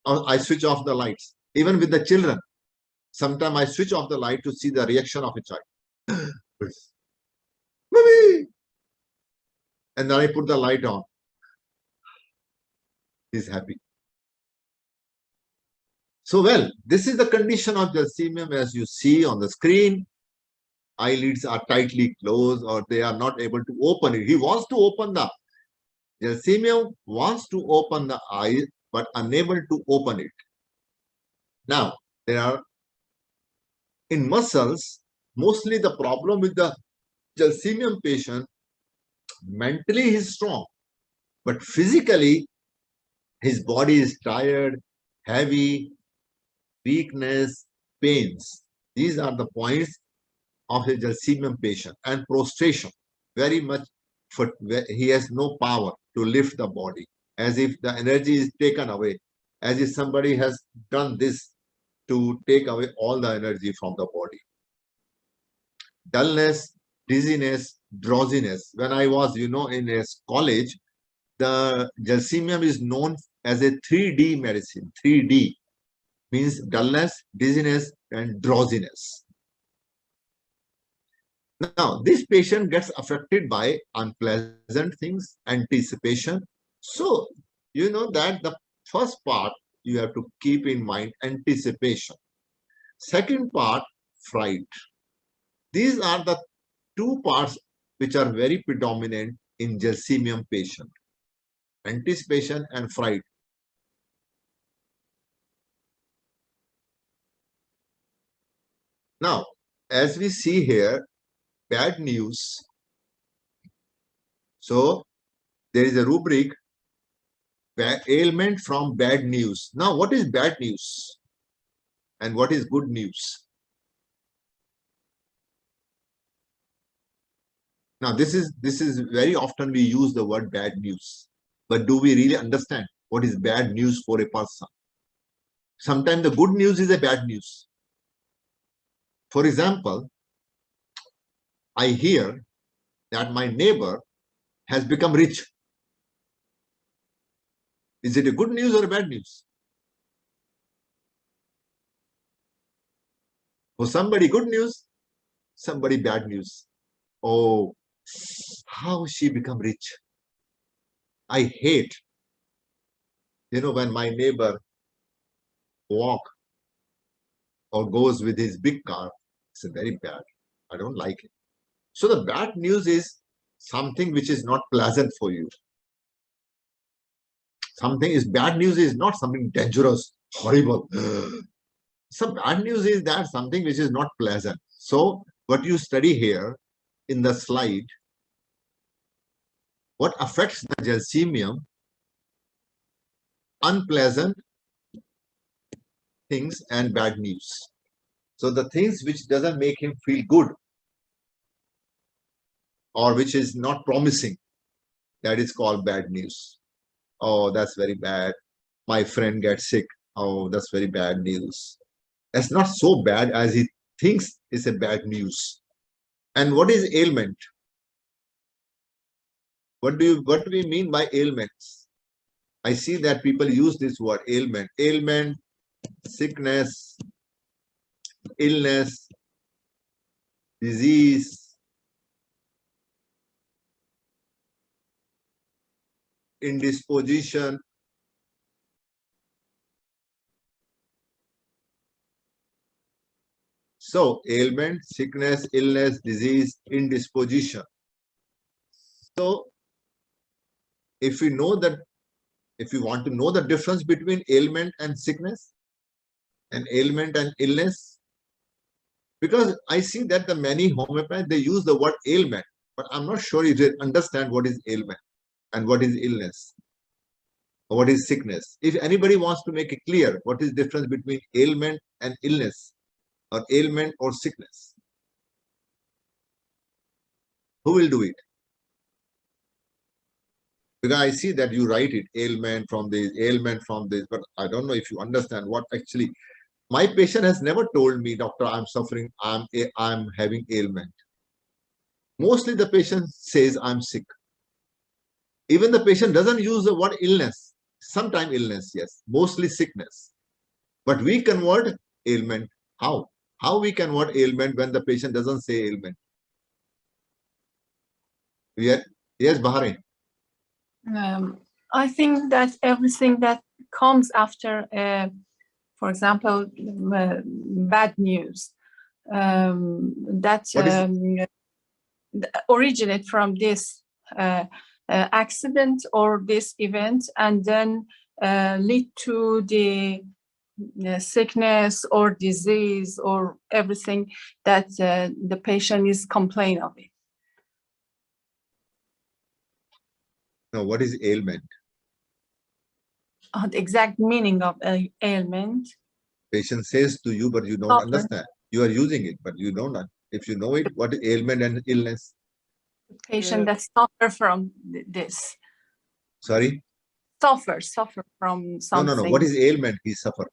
Or I switch off the lights. Even with the children, sometimes I switch off the light to see the reaction of a child. Mommy! And then I put the light on. He's happy. So, well, this is the condition of gelsemium as you see on the screen. Eyelids are tightly closed or they are not able to open it. He wants to open the gelsemium, wants to open the eye, but unable to open it. Now, there are in muscles, mostly the problem with the gelsemium patient, mentally he's strong, but physically his body is tired, heavy, weakness, pains. These are the points of a gelsemium patient. And prostration, very much, he has no power to lift the body. as if the energy is taken away, as if somebody has done this to take away all the energy from the body. Dullness, dizziness, drowsiness. When I was, in a college, the Gelsemium is known as a 3D medicine. 3D means dullness, dizziness, and drowsiness. Now, this patient gets affected by unpleasant things, anticipation. So, you know that the first part you have to keep in mind, anticipation. Second part, fright. These are the two parts which are very predominant in Gelsemium patient. Anticipation and fright. Now, as we see here, bad news. So, there is a rubric, ailment from bad news. Now, what is bad news? And what is good news? Now, this is very often we use the word bad news. But do we really understand what is bad news for a person? Sometimes the good news is a bad news. For example, I hear that my neighbor has become rich. Is it a good news or a bad news? For somebody good news, somebody bad news. Oh, how she become rich. I hate, when my neighbor walk or goes with his big car. It's very bad. I don't like it. So the bad news is something which is not pleasant for you. Something is bad news is not something dangerous, horrible. Some bad news is that something which is not pleasant. So what you study here in the slide, what affects the Gelsemium, unpleasant things and bad news. So the things which doesn't make him feel good or which is not promising, that is called bad news. Oh, that's very bad. My friend gets sick. Oh, that's very bad news. That's not so bad as he thinks is a bad news. And what is ailment? What do we mean by ailments? I see that people use this word ailment. Ailment, sickness, illness, disease, indisposition. So, ailment, sickness, illness, disease, indisposition. So, if we want to know the difference between ailment and sickness, and ailment and illness, because I see that the many homeopaths, they use the word ailment, but I'm not sure if they understand what is ailment and what is illness or what is sickness. If anybody wants to make it clear what is the difference between ailment and illness or ailment or sickness, who will do it? Because I see that you write it, ailment from this, but I don't know if you understand what actually. My patient has never told me, doctor, I'm suffering, I'm having ailment. Mostly the patient says, I'm sick. Even the patient doesn't use the word illness. Sometimes illness, yes, mostly sickness. But we convert ailment. How? How we convert ailment when the patient doesn't say ailment? Yes, Bahrain. I think that everything that comes after, for example, bad news, that originate from this accident or this event, and then lead to the sickness or disease or everything that the patient is complaining of it. Now, what is ailment? The exact meaning of ailment. Patient says to you, but you don't understand. You are using it, but you don't. If you know it, what is ailment and illness? Patient that suffer from this. Sorry? suffer from No. something. What is ailment? He suffer.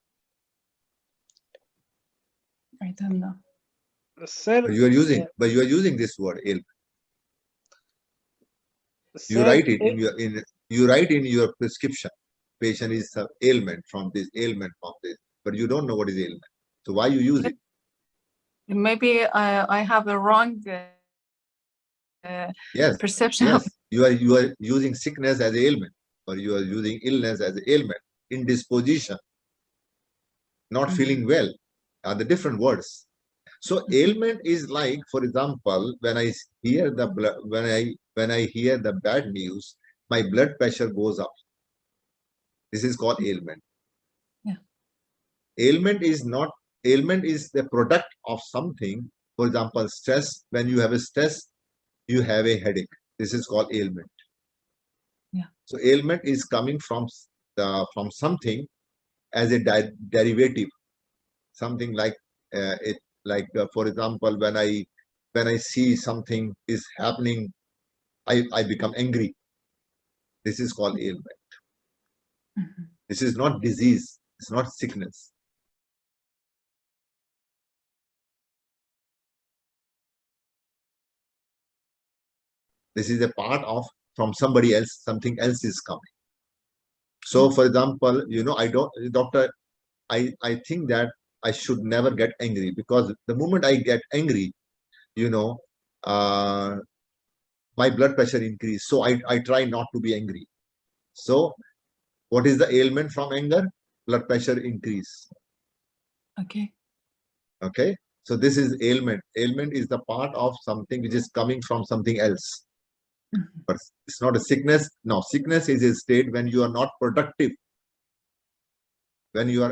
I don't know. Sir, But you are using this word ailment. You sir, write it you write in your prescription. Patient is ailment from this, ailment from this, but you don't know what is ailment. So why you use it? Maybe I have a wrong Yes, perception. yes. You are using sickness as ailment, or you are using illness as ailment. Indisposition, not feeling well, are the different words. So ailment is like, for example, when I hear the when I hear the bad news, my blood pressure goes up. This is called ailment. Yeah. Ailment is the product of something. For example, stress. When you have a stress, you have a headache. This is called ailment. Yeah. So ailment is coming from something as a derivative, something like for example, when I see something is happening, I become angry. This is called ailment. This is not disease. It's not sickness. This is a part of from somebody else. Something else is coming. So, for example, I think that I should never get angry, because the moment I get angry, uh, my blood pressure increase. So I try not to be angry. So what is the ailment from anger? Blood pressure increase. Okay. Okay. So this is ailment. Ailment is the part of something which is coming from something else. But it's not a sickness. No, sickness is a state when you are not productive.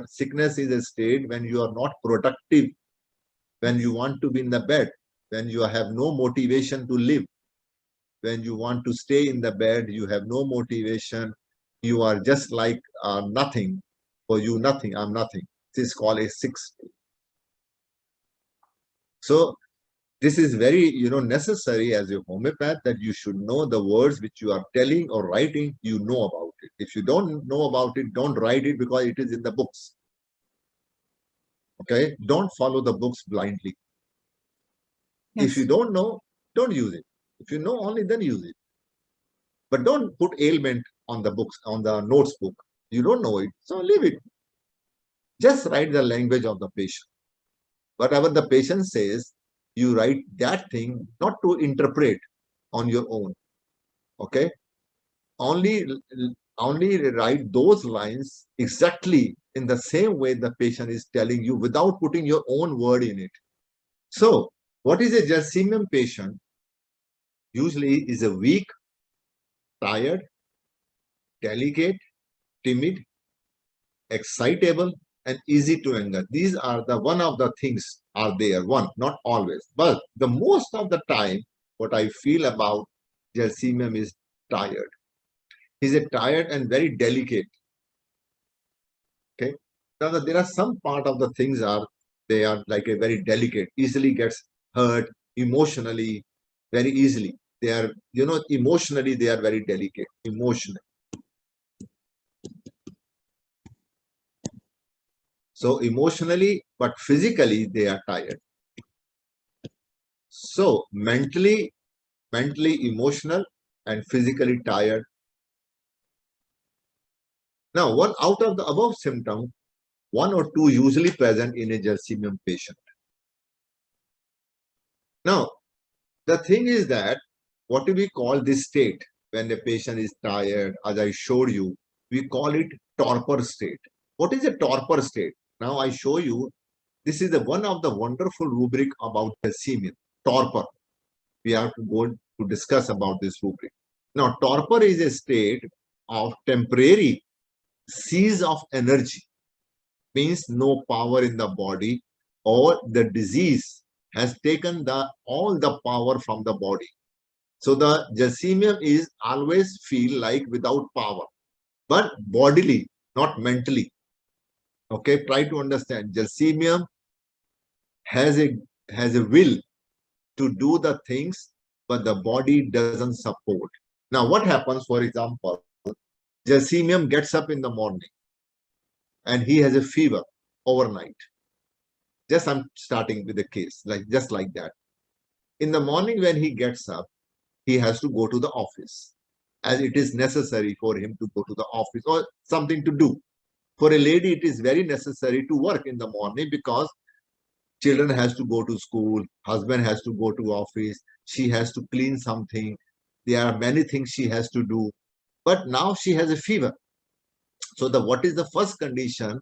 Sickness is a state when you are not productive, when you want to be in the bed, when you have no motivation to live, when you want to stay in the bed, you have no motivation, you are just like nothing. For you, nothing, I'm nothing. This is called a sick state. So this is very necessary as a homeopath, that you should know the words which you are telling or writing, you know about it. If you don't know about it, don't write it, because it is in the books. Okay, don't follow the books blindly. Yes. If you don't know, don't use it. If you know only, then use it. But don't put ailment on the books, on the notes book. You don't know it, so leave it. Just write the language of the patient. Whatever the patient says, you write that thing, not to interpret on your own. Okay, only write those lines exactly in the same way the patient is telling you, without putting your own word in it. So what is a Gelsemium patient? Usually is a weak, tired, delicate, timid, excitable, and easy to anger. These are the one of the things are there. One, not always, but the most of the time, what I feel about Gelsemium is tired. He's a tired and very delicate. Okay. Now there are some part of the things they are like a very delicate, easily gets hurt emotionally, very easily. They are, emotionally they are very delicate, emotionally. So emotionally, but physically they are tired. So mentally, emotional, and physically tired. Now, one out of the above symptoms, one or two usually present in a Gelsemium patient. Now, the thing is that what do we call this state when the patient is tired? As I showed you, we call it torpor state. What is a torpor state? Now I show you. This is one of the wonderful rubric about Gelsemium, torpor. We have to go to discuss about this rubric. Now, torpor is a state of temporary cease of energy, means no power in the body, or the disease has taken all the power from the body. So the Gelsemium is always feel like without power, but bodily, not mentally. Okay, try to understand. Gelsemium has a will to do the things, but the body doesn't support. Now, what happens, for example, Gelsemium gets up in the morning and he has a fever overnight. Just I'm starting with the case, just like that. In the morning when he gets up, he has to go to the office, as it is necessary for him to go to the office or something to do. For a lady, it is very necessary to work in the morning because children has to go to school, husband has to go to office, she has to clean something. There are many things she has to do. But now she has a fever. So what is the first condition?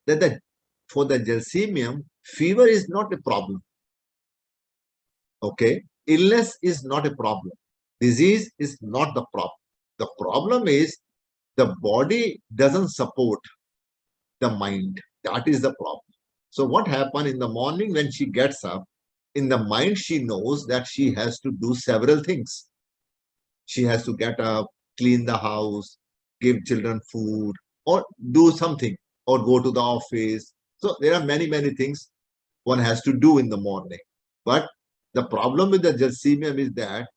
That for the Gelsemium, fever is not a problem. Okay? Illness is not a problem. Disease is not the problem. The problem is the body doesn't support the mind. That is the problem. So what happened in the morning when she gets up, in the mind she knows that she has to do several things. She has to get up, clean the house, give children food, or do something, or go to the office. So there are many, many things one has to do in the morning. But the problem with the Gelsemium is that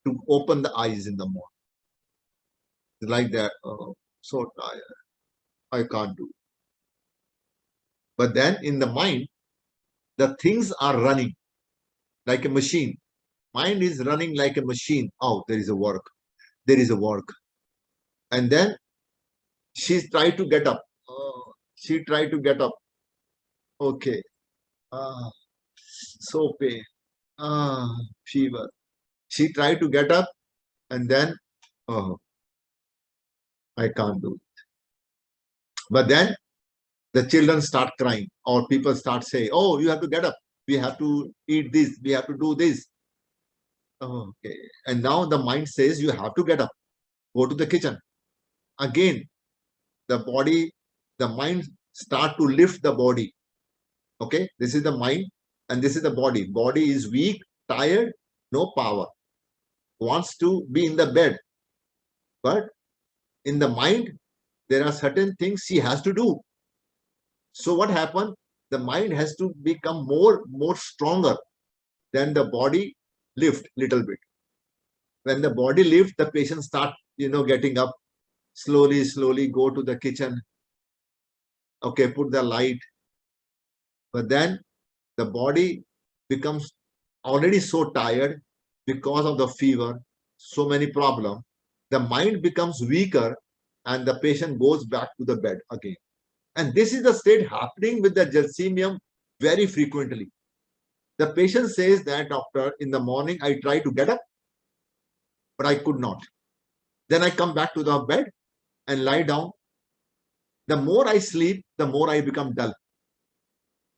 to open the eyes in the morning. It's like that, oh, so tired, I can't do. But then in the mind, the things are running like a machine. Mind is running like a machine. Oh, there is a work. There is a work. And then she tried to get up. She tried to get up. Okay. So pain. Fever. She tried to get up and then, oh, I can't do it. But then the children start crying or people start saying, oh, you have to get up. We have to eat this. We have to do this. Okay. And now the mind says you have to get up. Go to the kitchen. Again, the body, the mind start to lift the body. Okay. This is the mind and this is the body. Body is weak, tired, no power. Wants to be in the bed. But in the mind, there are certain things she has to do. So what happened? The mind has to become more stronger than the body lift little bit. When the body lifts, the patient start, getting up, slowly go to the kitchen. Okay, put the light. But then the body becomes already so tired because of the fever, so many problems. The mind becomes weaker and the patient goes back to the bed again. And this is the state happening with the Gelsemium very frequently. The patient says that, doctor, in the morning I try to get up, but I could not. Then I come back to the bed and lie down. The more I sleep, the more I become dull.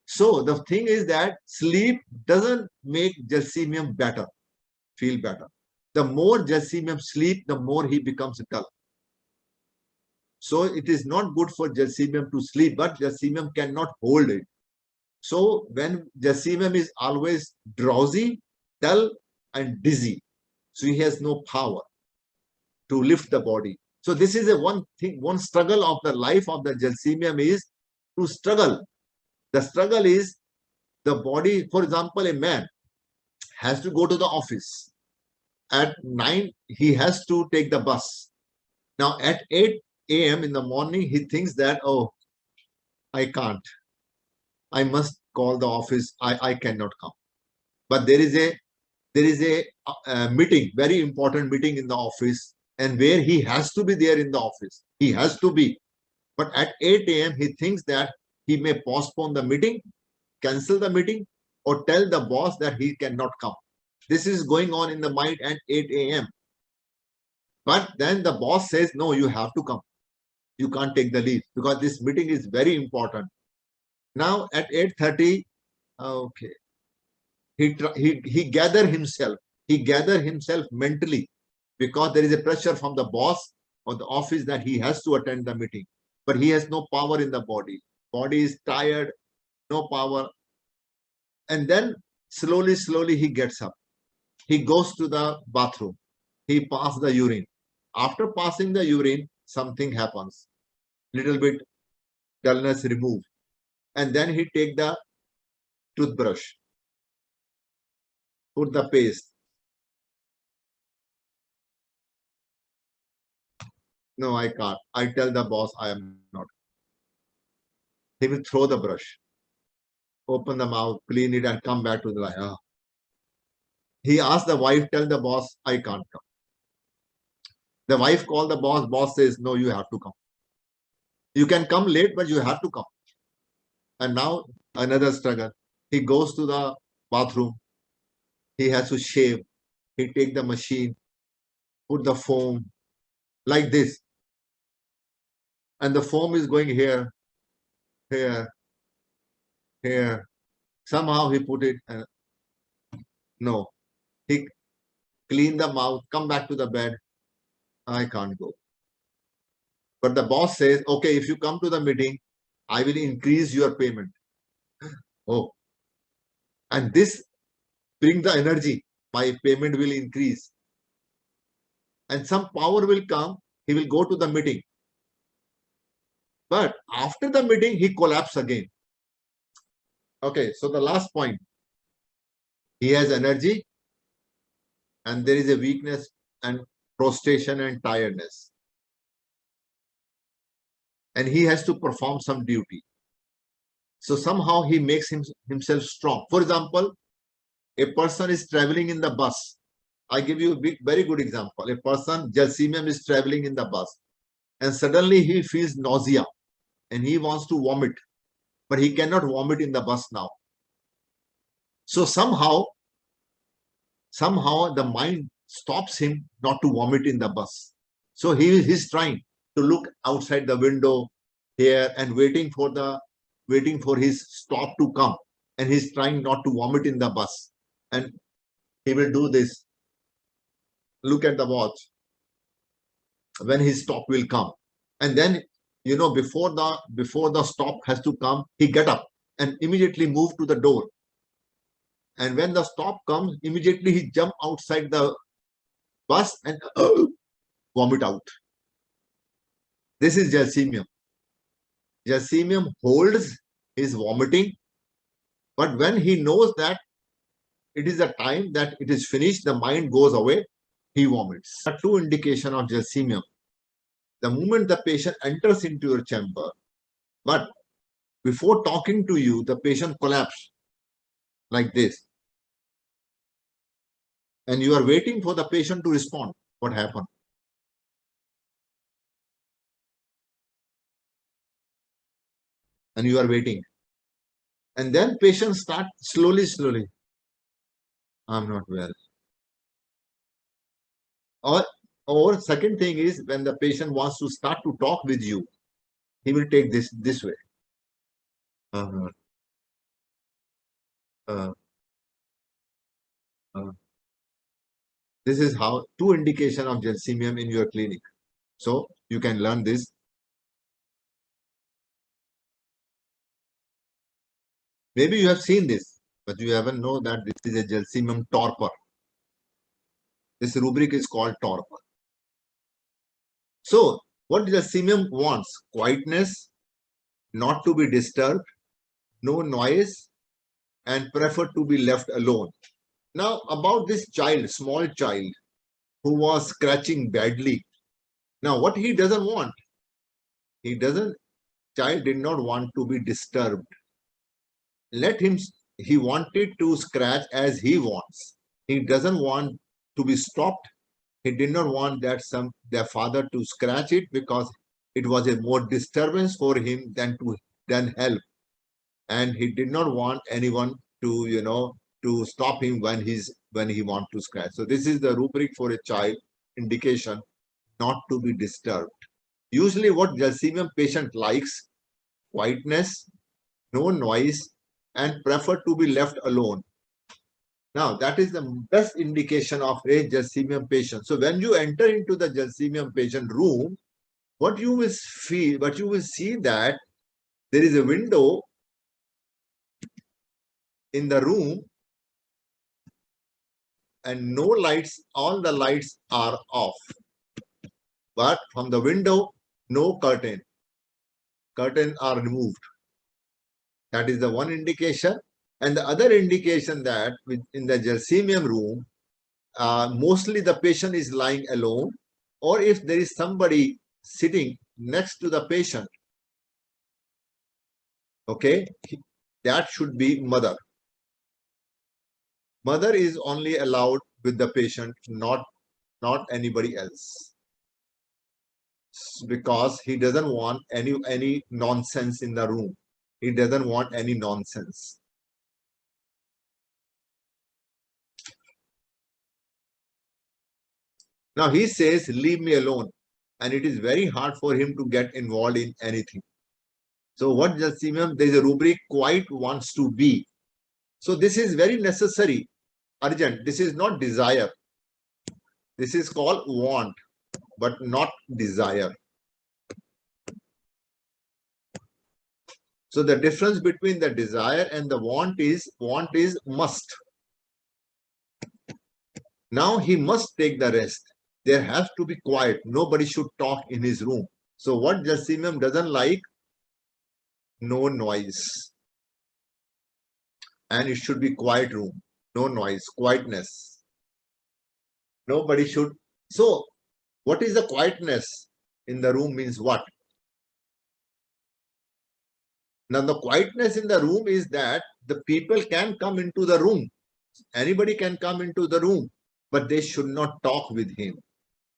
So the thing is that sleep doesn't make Gelsemium better, feel better. The more Gelsemium sleep, the more he becomes dull. So it is not good for Gelsemium to sleep, but Gelsemium cannot hold it. So when Gelsemium is always drowsy, dull, and dizzy, so he has no power to lift the body. So this is one struggle of the life of the Gelsemium is to struggle. The struggle is the body. For example, a man has to go to the office. At 9, he has to take the bus. Now at 8 a.m. in the morning, he thinks that, oh, I can't. I must call the office. I cannot come. But there is a meeting, very important meeting in the office, and where he has to be there in the office. He has to be. But at 8 a.m., he thinks that he may postpone the meeting, cancel the meeting, or tell the boss that he cannot come. This is going on in the mind at 8 a.m. But then the boss says, no, you have to come. You can't take the leave because this meeting is very important. Now at 8:30, okay, he gather himself. He gather himself mentally because there is a pressure from the boss or the office that he has to attend the meeting. But he has no power in the body. Body is tired, no power. And then slowly he gets up. He goes to the bathroom. He passes the urine. After passing the urine, something happens. Little bit dullness removed. And then he take the toothbrush, put the paste. No, I can't. I tell the boss I am not. He will throw the brush, open the mouth, clean it, and come back to the line. He asked the wife, tell the boss I can't come. The wife called the boss. Boss says, no, you have to come. You can come late, but you have to come. And now another struggle. He goes to the bathroom. He has to shave. He take the machine, put the foam like this. And the foam is going here, here, here. Somehow he put it. No. He clean the mouth, come back to the bed. I can't go. But the boss says, okay, if you come to the meeting, I will increase your payment. Oh. And this brings the energy. My payment will increase. And some power will come. He will go to the meeting. But after the meeting, he collapses again. Okay, so the last point. He has energy and there is a weakness and prostration and tiredness. And he has to perform some duty. So somehow he makes himself strong. For example, a person is traveling in the bus. I give you a very good example. A person, Gelsemium, is traveling in the bus and suddenly he feels nausea and he wants to vomit, but he cannot vomit in the bus now. So somehow the mind stops him not to vomit in the bus. So he's trying to look outside the window here and waiting for his stop to come. And he's trying not to vomit in the bus. And he will do this. Look at the watch. When his stop will come. And then, before the stop has to come, he get up and immediately move to the door. And when the stop comes, immediately he jump outside the bus and vomit out. This is Gelsemium. Gelsemium holds his vomiting, but when he knows that it is a time that it is finished, the mind goes away, he vomits. A true indication of Gelsemium. The moment the patient enters into your chamber, but before talking to you, the patient collapses like this. And you are waiting for the patient to respond. What happened? And you are waiting. And then patients start slowly. I'm not well. Or second thing is when the patient wants to start to talk with you, he will take this way. This is how two indication of Gelsemium in your clinic. So you can learn this. Maybe you have seen this, but you haven't know that this is a Gelsemium torpor. This rubric is called torpor. So what Gelsemium wants? Quietness, not to be disturbed, no noise, and prefer to be left alone. Now about this child, small child, who was scratching badly. Now what he doesn't want? Child did not want to be disturbed. Let him, he wanted to scratch as he wants. He doesn't want to be stopped. He did not want their father to scratch it because it was a more disturbance for him than help. And he did not want anyone to stop him when he wants to scratch. So this is the rubric for a child indication not to be disturbed. Usually what Gelsemium patient likes, quietness, no noise, and prefer to be left alone. Now that is the best indication of a Gelsemium patient. So when you enter into the Gelsemium patient room, what you will see that there is a window in the room and no lights, all the lights are off. But from the window, no curtain. Curtains are removed. That is the one indication. And the other indication that in the Gelsemium room, mostly the patient is lying alone, or if there is somebody sitting next to the patient, okay, that should be mother. Mother is only allowed with the patient, not anybody else, because he doesn't want any nonsense in the room. He doesn't want any nonsense. Now he says, leave me alone. And it is very hard for him to get involved in anything. So what Gelsemium, there is a rubric, quite wants to be. So this is very necessary, urgent. This is not desire. This is called want, but not desire. So the difference between the desire and the want is must. Now he must take the rest. There has to be quiet. Nobody should talk in his room. So what Gelsemium doesn't like? No noise. And it should be quiet room. No noise, quietness. Nobody should. So what is the quietness in the room means what? Now the quietness in the room is that the people can come into the room. Anybody can come into the room, but they should not talk with him.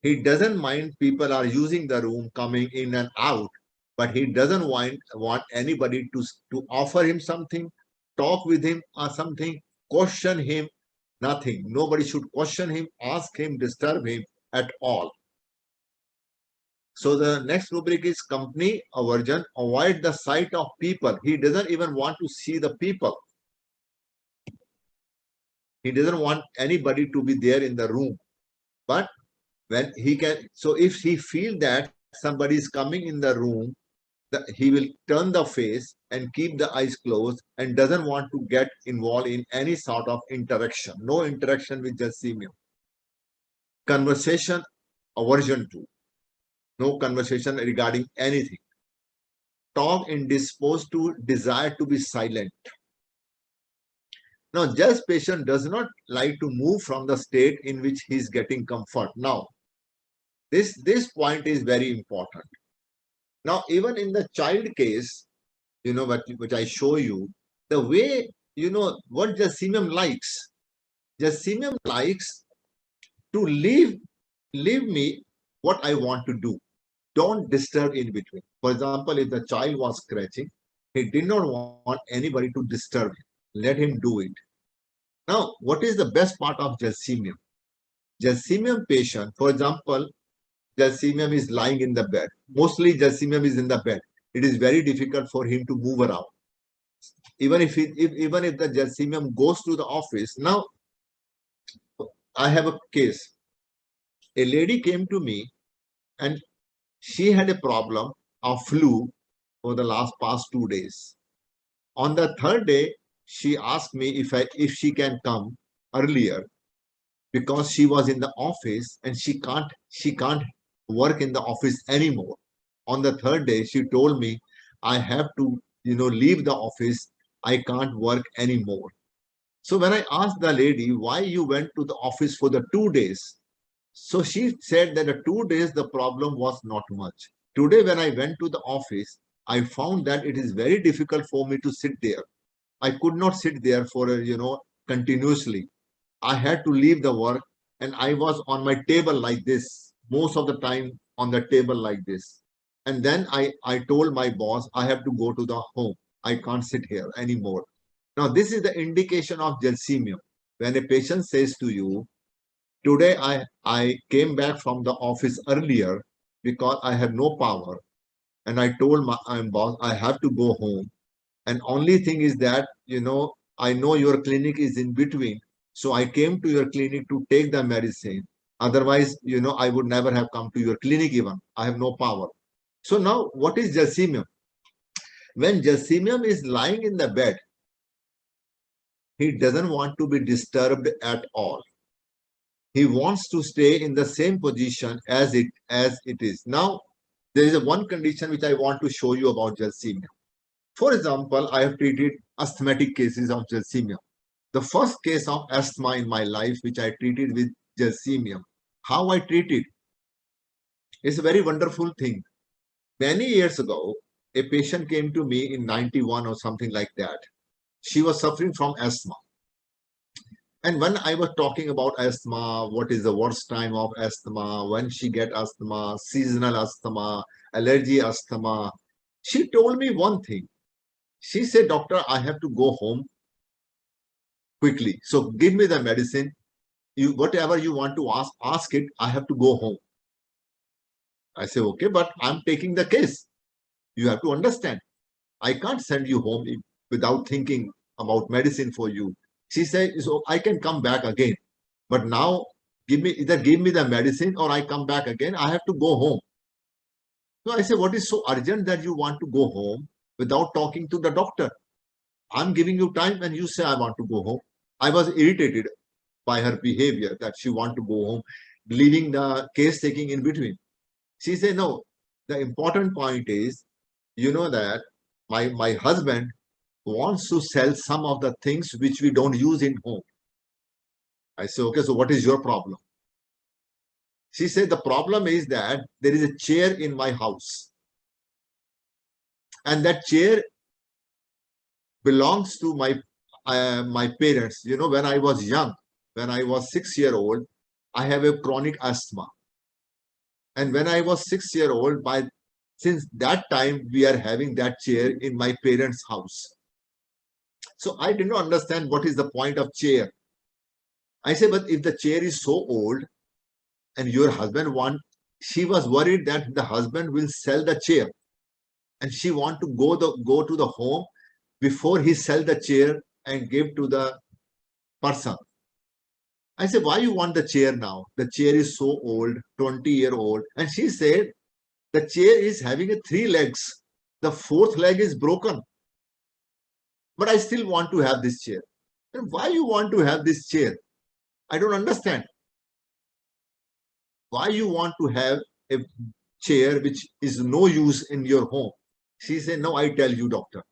He doesn't mind people are using the room, coming in and out, but he doesn't want anybody to offer him something, talk with him or something, question him, nothing. Nobody should question him, ask him, disturb him at all. So the next rubric is company aversion. Avoid the sight of people. He doesn't even want to see the people. He doesn't want anybody to be there in the room. But when he can, so if he feels that somebody is coming in the room, he will turn the face and keep the eyes closed and doesn't want to get involved in any sort of interaction. No interaction with Gelsemium. Conversation aversion to. No conversation regarding anything. Talk indisposed to, desire to be silent. Now, Gels patient does not like to move from the state in which he is getting comfort. Now, this point is very important. Now, even in the child case, which I show you, the way, what Gelsemium likes. Gelsemium likes to leave me what I want to do. Don't disturb in between. For example, if the child was scratching, he did not want anybody to disturb him. Let him do it. Now, what is the best part of Gelsemium? Gelsemium patient, for example, Gelsemium is lying in the bed. Mostly Gelsemium is in the bed. It is very difficult for him to move around. Even if the Gelsemium goes to the office. Now, I have a case. A lady came to me and she had a problem of flu for the past 2 days. On the third day, she asked me if she can come earlier because she was in the office and she can't work in the office anymore. On the third day, she told me, I have to, leave the office. I can't work anymore. So when I asked the lady why you went to the office for the 2 days, so she said that the 2 days, the problem was not much. Today, when I went to the office, I found that it is very difficult for me to sit there. I could not sit there for, continuously. I had to leave the work and I was on my table like this, most of the time on the table like this. And then I told my boss, I have to go to the home. I can't sit here anymore. Now, this is the indication of Gelsemium. When a patient says to you, today I came back from the office earlier because I had no power. And I told my boss, I have to go home. And only thing is that, I know your clinic is in between. So I came to your clinic to take the medicine. Otherwise, I would never have come to your clinic even. I have no power. So now, what is Gelsemium? When Gelsemium is lying in the bed, he doesn't want to be disturbed at all. He wants to stay in the same position as it is. Now, there is one condition which I want to show you about Gelsemium. For example, I have treated asthmatic cases of Gelsemium. The first case of asthma in my life, which I treated with Gelsemium. How I treated? It's a very wonderful thing. Many years ago, a patient came to me in 91 or something like that. She was suffering from asthma. And when I was talking about asthma, what is the worst time of asthma, when she get asthma, seasonal asthma, allergy asthma, she told me one thing. She said, doctor, I have to go home quickly. So give me the medicine. You whatever you want to ask it. I have to go home. I say, okay, but I'm taking the case. You have to understand. I can't send you home without thinking about medicine for you. She said, so I can come back again. But now either give me the medicine or I come back again. I have to go home. So I say, what is so urgent that you want to go home without talking to the doctor? I'm giving you time and you say I want to go home. I was irritated by her behavior that she want to go home, leaving the case taking in between. She said, no, the important point is, you know that my husband wants to sell some of the things which we don't use in home. I say, okay, so what is your problem? She said, the problem is that there is a chair in my house. And that chair belongs to my parents. You know, when I was young, when I was 6 years old, I have a chronic asthma. And when I was 6 years old, since that time, we are having that chair in my parents' house. So I did not understand what is the point of chair. I say, but if the chair is so old and your husband she was worried that the husband will sell the chair. And she want to go to the home before he sell the chair and give to the person. I said, why you want the chair now? The chair is so old, 20-year-old. And she said, the chair is having 3 legs. The 4th leg is broken. But I still want to have this chair. And why you want to have this chair? I don't understand. Why you want to have a chair which is no use in your home? She said, no, I tell you, doctor.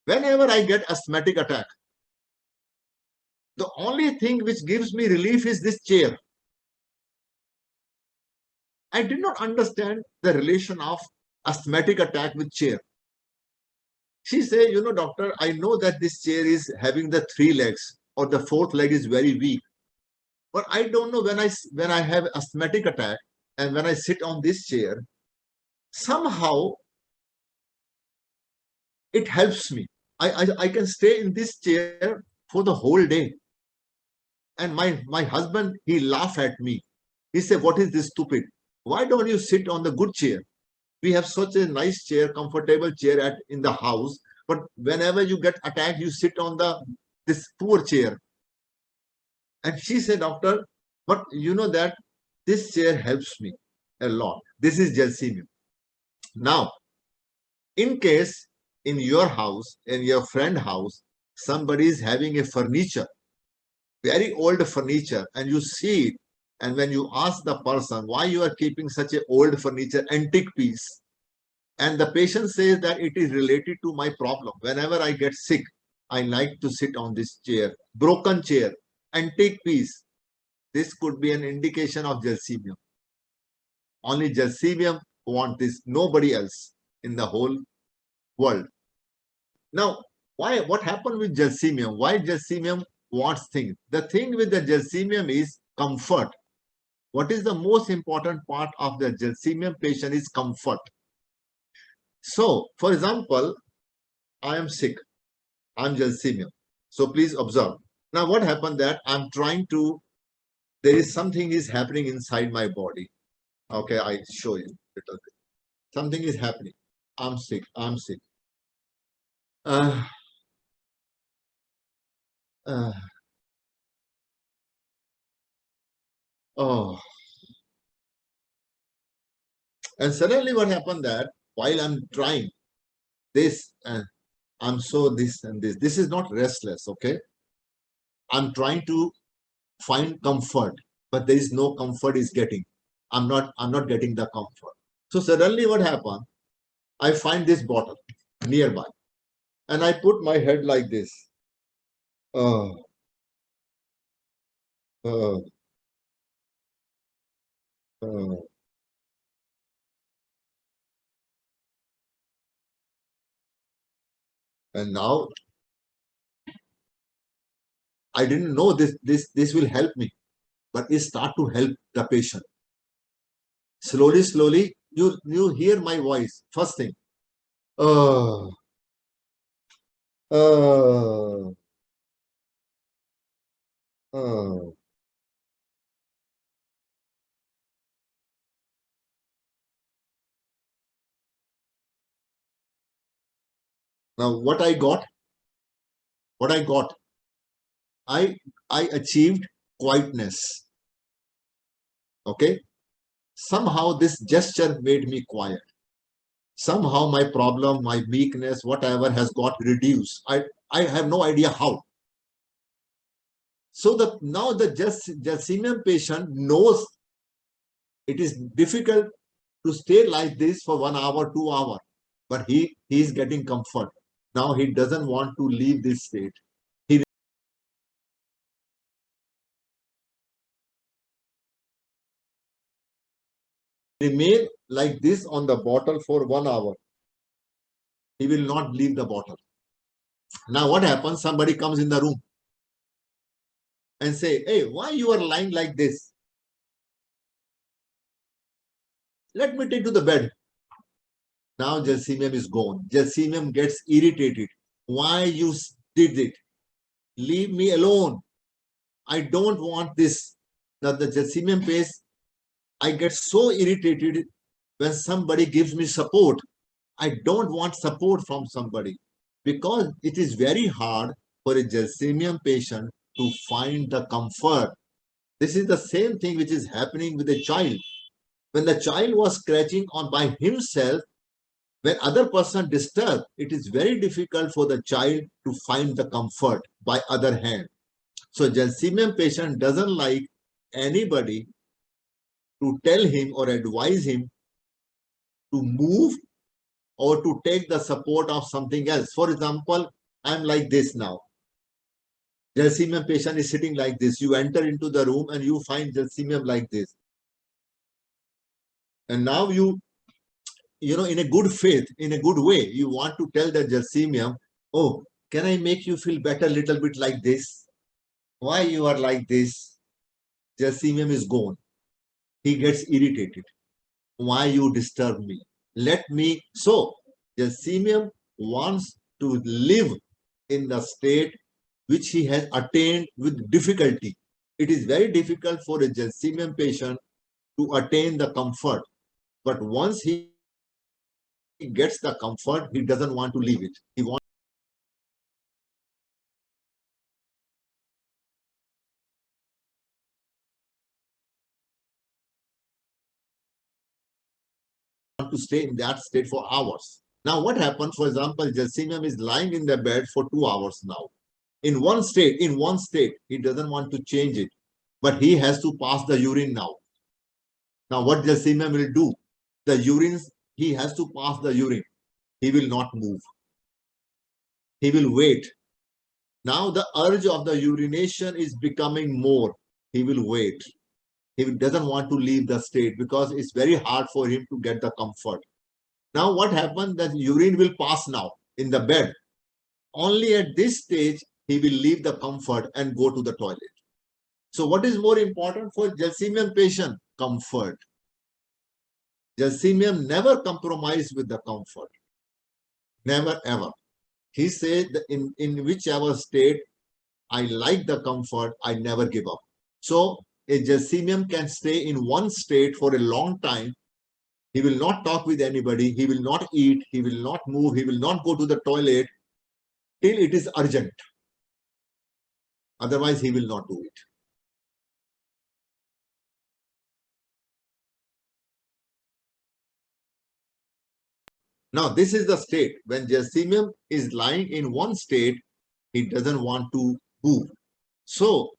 Whenever I get asthmatic attack, the only thing which gives me relief is this chair. I did not understand the relation of asthmatic attack with chair. She said, you know, doctor, I know that this chair is having the 3 legs or the 4th leg is very weak. But I don't know when I have asthmatic attack and when I sit on this chair, somehow it helps me. I can stay in this chair for the whole day. And my husband, he laughed at me. He said, what is this stupid? Why don't you sit on the good chair? We have such a nice chair, comfortable chair in the house. But whenever you get attacked, you sit on this poor chair. And she said, doctor, but you know that this chair helps me a lot. This is Gelsemium. Now, in case in your house, in your friend house, somebody is having a furniture, very old furniture, and you see it, and when you ask the person why you are keeping such an old furniture, antique piece, and the patient says that it is related to my problem. Whenever I get sick, I like to sit on this chair, broken chair, antique piece. This could be an indication of Gelsemium. Only Gelsemium wants this, nobody else in the whole world. Now, what happened with Gelsemium? Why Gelsemium wants things? The thing with the Gelsemium is comfort. What is the most important part of the Gelsemium patient is comfort. So, for example, I am sick. I'm Gelsemium. So please observe. Now, what happened that I'm trying to, there is something is happening inside my body. Okay, I show you a little bit. Something is happening. I'm sick. I'm sick. Uh, uh, oh. And suddenly what happened that while I'm trying this and I'm so this and this, this is not restless, okay? I'm trying to find comfort, but there is no comfort is getting. I'm not getting the comfort. So suddenly what happened? I find this bottle nearby and I put my head like this. Oh, oh, Uh, and now I didn't know this will help me, but it start to help the patient. Slowly, you hear my voice. First thing, uh, uh, uh. Now what I got, I achieved quietness. Okay, somehow this gesture made me quiet. Somehow my problem, my weakness, whatever has got reduced. I have no idea how. So now the Gelsemium patient knows it is difficult to stay like this for 1 hour, 2 hours, but he is getting comfort. Now he doesn't want to leave this state. He remain like this on the bottle for 1 hour. He will not leave the bottle. Now what happens? Somebody comes in the room and say, hey, why you are lying like this? Let me take to the bed. Now Gelsemium is gone. Gelsemium gets irritated. Why you did it? Leave me alone. I don't want this. Now the Gelsemium pace, I get so irritated when somebody gives me support. I don't want support from somebody because it is very hard for a Gelsemium patient to find the comfort. This is the same thing which is happening with a child. When the child was scratching on by himself, when other person disturbed, it is very difficult for the child to find the comfort by other hand. So Gelsemium patient doesn't like anybody to tell him or advise him to move or to take the support of something else. For example, I'm like this now. Gelsemium patient is sitting like this. You enter into the room and you find Gelsemium like this. And now you know, in a good faith, in a good way, you want to tell the Gelsemium, oh, can I make you feel better a little bit like this? Why you are like this? Gelsemium is gone. He gets irritated. Why you disturb me? Let me. So, Gelsemium wants to live in the state which he has attained with difficulty. It is very difficult for a Gelsemium patient to attain the comfort. But once he gets the comfort, he doesn't want to leave it. He wants to stay in that state for hours. Now, what happens, for example, Gelsemium is lying in the bed for 2 hours now. In one state, he doesn't want to change it, but he has to pass the urine now. Now, what Gelsemium will do? The urine, he has to pass the urine. He will not move. He will wait. Now, the urge of the urination is becoming more. He will wait. He doesn't want to leave the state because it's very hard for him to get the comfort. Now what happens? That urine will pass now in the bed. Only at this stage, he will leave the comfort and go to the toilet. So what is more important for Gelsemium patient? Comfort. Gelsemium never compromise with the comfort. Never ever. He said that in whichever state I like the comfort, I never give up. So a Gelsemium can stay in one state for a long time. He will not talk with anybody. He will not eat. He will not move. He will not go to the toilet till it is urgent. Otherwise, he will not do it. Now, this is the state. When Gelsemium is lying in one state, he doesn't want to move. So,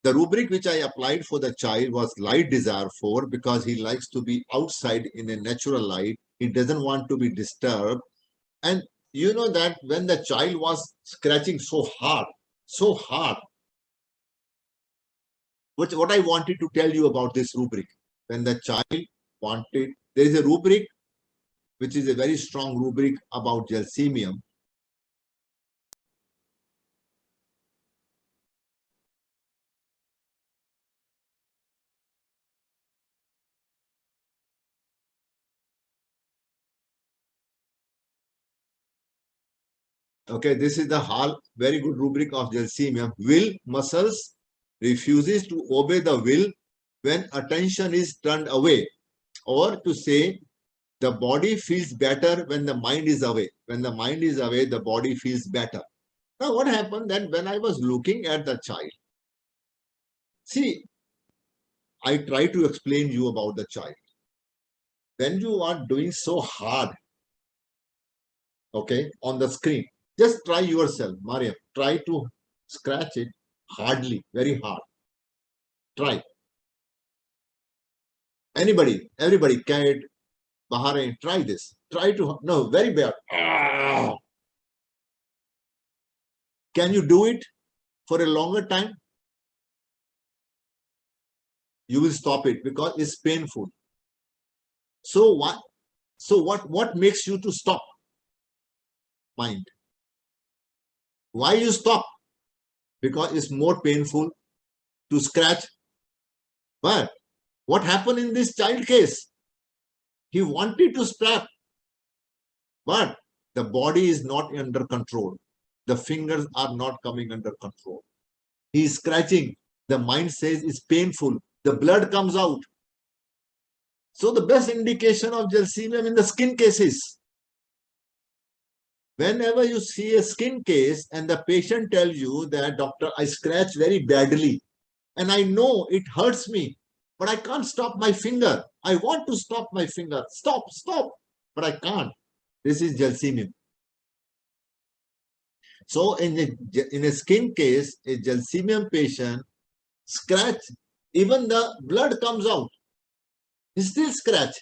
the rubric which I applied for the child was light desire 4 because he likes to be outside in a natural light. He doesn't want to be disturbed. And you know that when the child was scratching so hard, what I wanted to tell you about this rubric. when the child wanted, there is a rubric, which is a very strong rubric about gelsemium. Okay, this is the very good rubric of Gelsemium. Will muscles refuses to obey the will when attention is turned away, or to say the body feels better when the mind is away. When the mind is away, the body feels better. Now, what happened then when I was looking at the child? See, I try to explain you about the child. When you are doing so hard, okay, on the screen, just try yourself, Mariam. Try to scratch it hardly, very hard. Try. Anybody, everybody, cat, Bahrain, try this. Try to, no, very bad. Ah. Can you do it for a longer time? You will stop it because it's painful. So what? So what makes you to stop? Mind. Why you stop? Because it's more painful to scratch. But what happened in this child case? He wanted to stop, but the body is not under control. The fingers are not coming under control. He is scratching. The mind says it's painful. The blood comes out. So the best indication of gelsemium in the skin cases. Whenever you see a skin case and the patient tells you that, doctor, I scratch very badly and I know it hurts me, but I can't stop my finger. I want to stop my finger. Stop, but I can't. This is gelsemium. So in a skin case, a gelsemium patient scratch, even the blood comes out. He still scratch.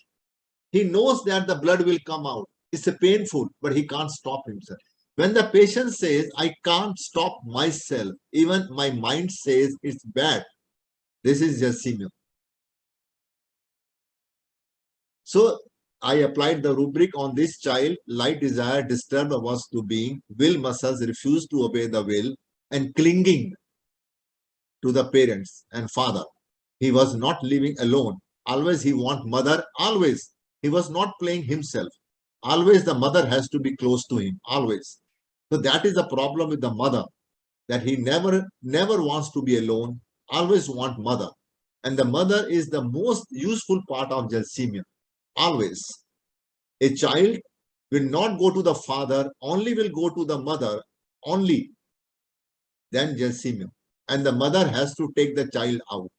He knows that the blood will come out. It's painful, but he can't stop himself. When the patient says, I can't stop myself, even my mind says it's bad, this is gelsemium. So I applied the rubric on this child. Light desire disturbed was to being, will muscles refuse to obey the will, and clinging to the parents and father. He was not living alone. Always he want mother, always. He was not playing himself. Always the mother has to be close to him, always. So that is the problem with the mother, that he never wants to be alone, always want mother. And the mother is the most useful part of gelsemium, always. A child will not go to the father, only will go to the mother, only. Then gelsemium. And the mother has to take the child out.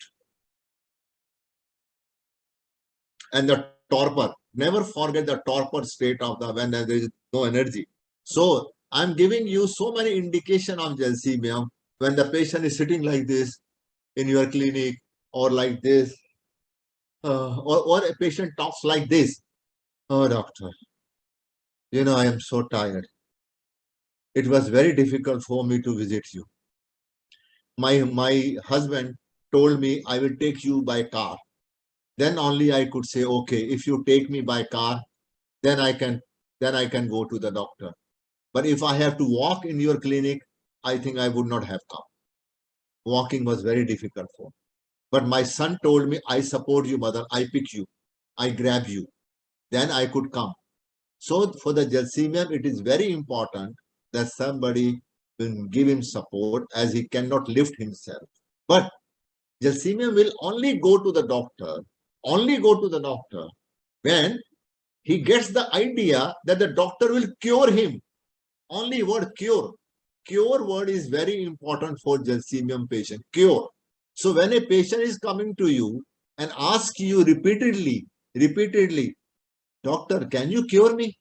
And the torpor, never forget the torpor state of the when there is no energy. So I'm giving you so many indication of gelsemium when the patient is sitting like this in your clinic, or like this, or a patient talks like this. Oh, doctor, I am so tired. It was very difficult for me to visit you. My husband told me I will take you by car. Then only I could say, okay, if you take me by car, then I can go to the doctor. But if I have to walk in your clinic, I think I would not have come. Walking was very difficult for me. But my son told me, I support you, mother. I pick you. I grab you. Then I could come. So for the gelsemium, it is very important that somebody will give him support, as he cannot lift himself. But gelsemium will only go to the doctor when he gets the idea that the doctor will cure him. Only word cure. Cure word is very important for gelsemium patient. Cure. So when a patient is coming to you and asks you repeatedly, doctor, can you cure me?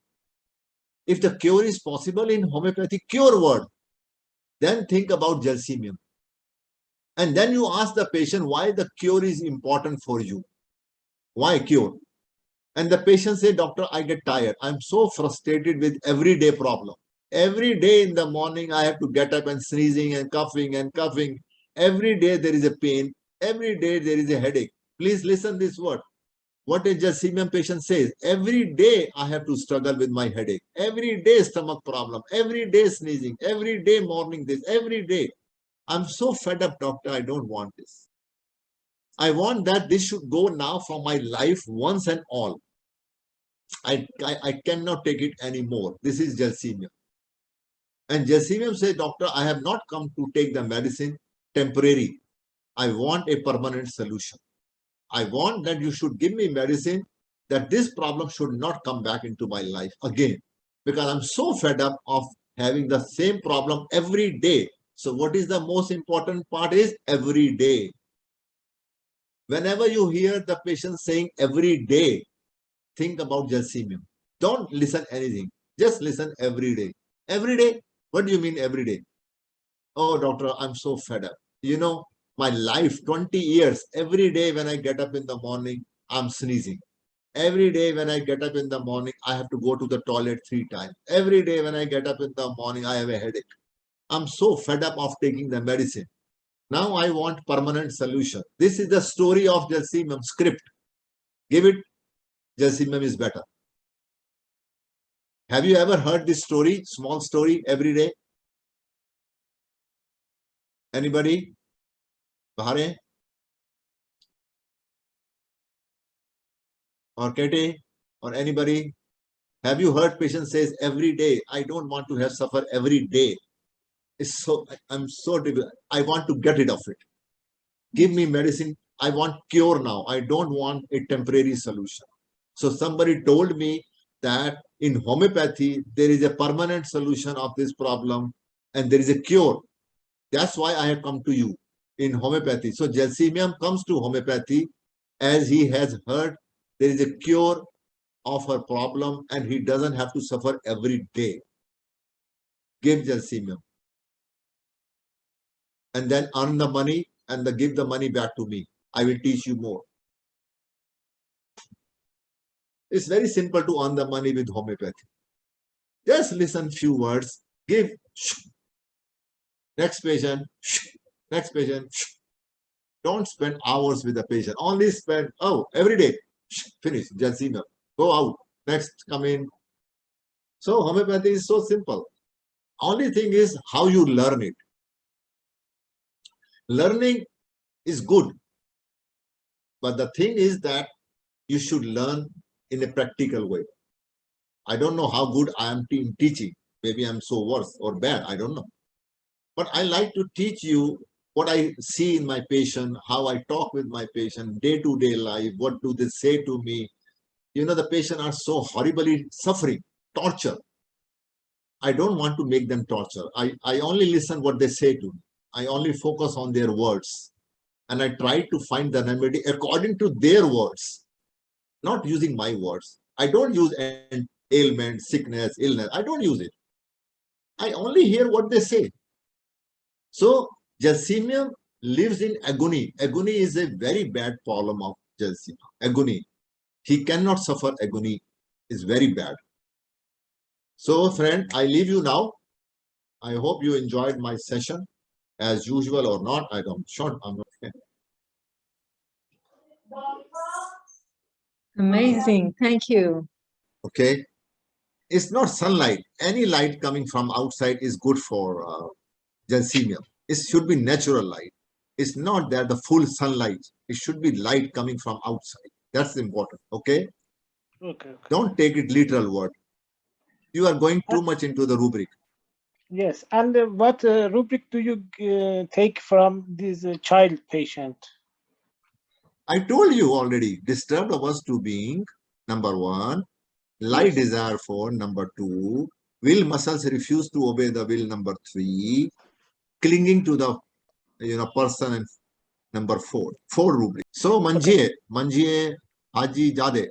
If the cure is possible in homeopathic cure word, then think about gelsemium. And then you ask the patient why the cure is important for you. Why cure? And the patient say, doctor, I get tired. I'm so frustrated with everyday problem. Every day in the morning, I have to get up and sneezing and coughing. Every day there is a pain. Every day there is a headache. Please listen this word. What a Gelsemium patient says, every day I have to struggle with my headache, every day stomach problem, every day sneezing, every day morning this, every day. I'm so fed up, doctor, I don't want this. I want that this should go now from my life once and all. I cannot take it anymore. This is Gelsemium. And Gelsemium says, doctor, I have not come to take the medicine temporary. I want a permanent solution. I want that you should give me medicine that this problem should not come back into my life again. Because I'm so fed up of having the same problem every day. So what is the most important part is every day. Whenever you hear the patient saying every day, think about Gelsemium. Don't listen anything. Just listen every day. Every day? What do you mean every day? Oh, doctor, I'm so fed up. You know, my life, 20 years, every day when I get up in the morning, I'm sneezing. Every day when I get up in the morning, I have to go to the toilet 3 times. Every day when I get up in the morning, I have a headache. I'm so fed up of taking the medicine. Now I want permanent solution. This is the story of Gelsemium script. Give it, Gelsemium is better. Have you ever heard this story, small story every day? Anybody? Bahare? Or Kete? Or anybody? Have you heard patient says every day, I don't want to have suffer every day. It's so, I'm so difficult. I want to get rid of it. Give me medicine. I want cure now. I don't want a temporary solution. So somebody told me that in homeopathy, there is a permanent solution of this problem and there is a cure. That's why I have come to you in homeopathy. So Gelsemium comes to homeopathy as he has heard there is a cure of her problem and he doesn't have to suffer every day. Give Gelsemium. And then earn the money and give the money back to me. I will teach you more. It's very simple to earn the money with homeopathy. Just listen few words, give, next patient, next patient. Don't spend hours with the patient. Only spend, oh, every day, finish, Gelsemium. Go out, next, come in. So homeopathy is so simple. Only thing is how you learn it. Learning is good. But the thing is that you should learn in a practical way. I don't know how good I am in teaching. Maybe I'm so worse or bad. I don't know. But I like to teach you what I see in my patient, how I talk with my patient, day-to-day life, what do they say to me. You know, the patient are so horribly suffering, torture. I don't want to make them torture. I only listen what they say to me. I only focus on their words. And I try to find the remedy according to their words, not using my words. I don't use ailment, sickness, illness. I don't use it. I only hear what they say. So Gelsemium lives in agony. Agony is a very bad problem of Gelsemium. Agony. He cannot suffer agony. It's very bad. So friend, I leave you now. I hope you enjoyed my session as usual or not. I don't sure. I'm not. Amazing. Thank you. Okay. It's not sunlight. Any light coming from outside is good for Gelsemium. It should be natural light. It's not that the full sunlight. It should be light coming from outside. That's important. Okay. Okay. Don't take it literal word. You are going too much into the rubric. Yes. And what rubric do you take from this child patient? I told you already. Disturbed averse to being, number 1. Light Yes. desire for, number 2. Will muscles refuse to obey the will, number 3. Clinging to the person, and number 4. 4 rubric. So manjiye, haji jade.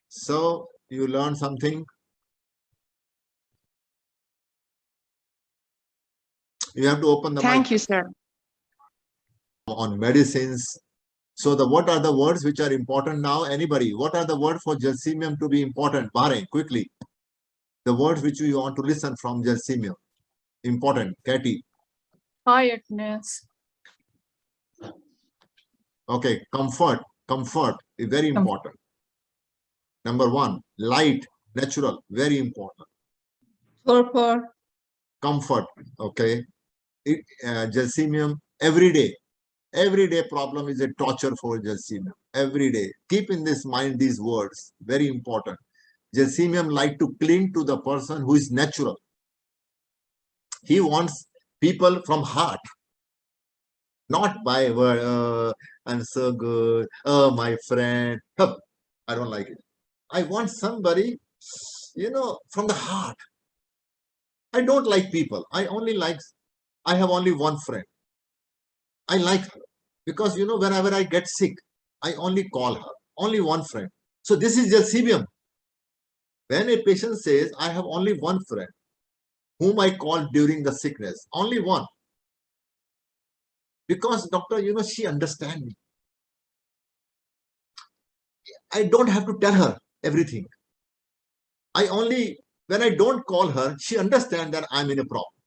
So you learn something. You have to open the mic. Thank you, sir. On medicines. So what are the words which are important now? Anybody? What are the words for Gelsemium to be important? Bahrain, quickly. The words which you want to listen from Gelsemium. Important. Katie. Tiredness. Okay, comfort is very important. Number one, light, natural, very important. Torpor. Comfort, okay. Gelsemium everyday problem is a torture for Gelsemium. Every day. Keep in this mind these words, very important. Gelsemium like to cling to the person who is natural. He wants people from heart, not by word. I'm so good. Oh, my friend. Huh, I don't like it. I want somebody, from the heart. I don't like people. I have only one friend. I like her because, whenever I get sick, I only call her. Only one friend. So this is Gelsemium. When a patient says, I have only one friend whom I call during the sickness, only one. Because doctor, she understands me. I don't have to tell her everything. When I don't call her, she understands that I'm in a problem.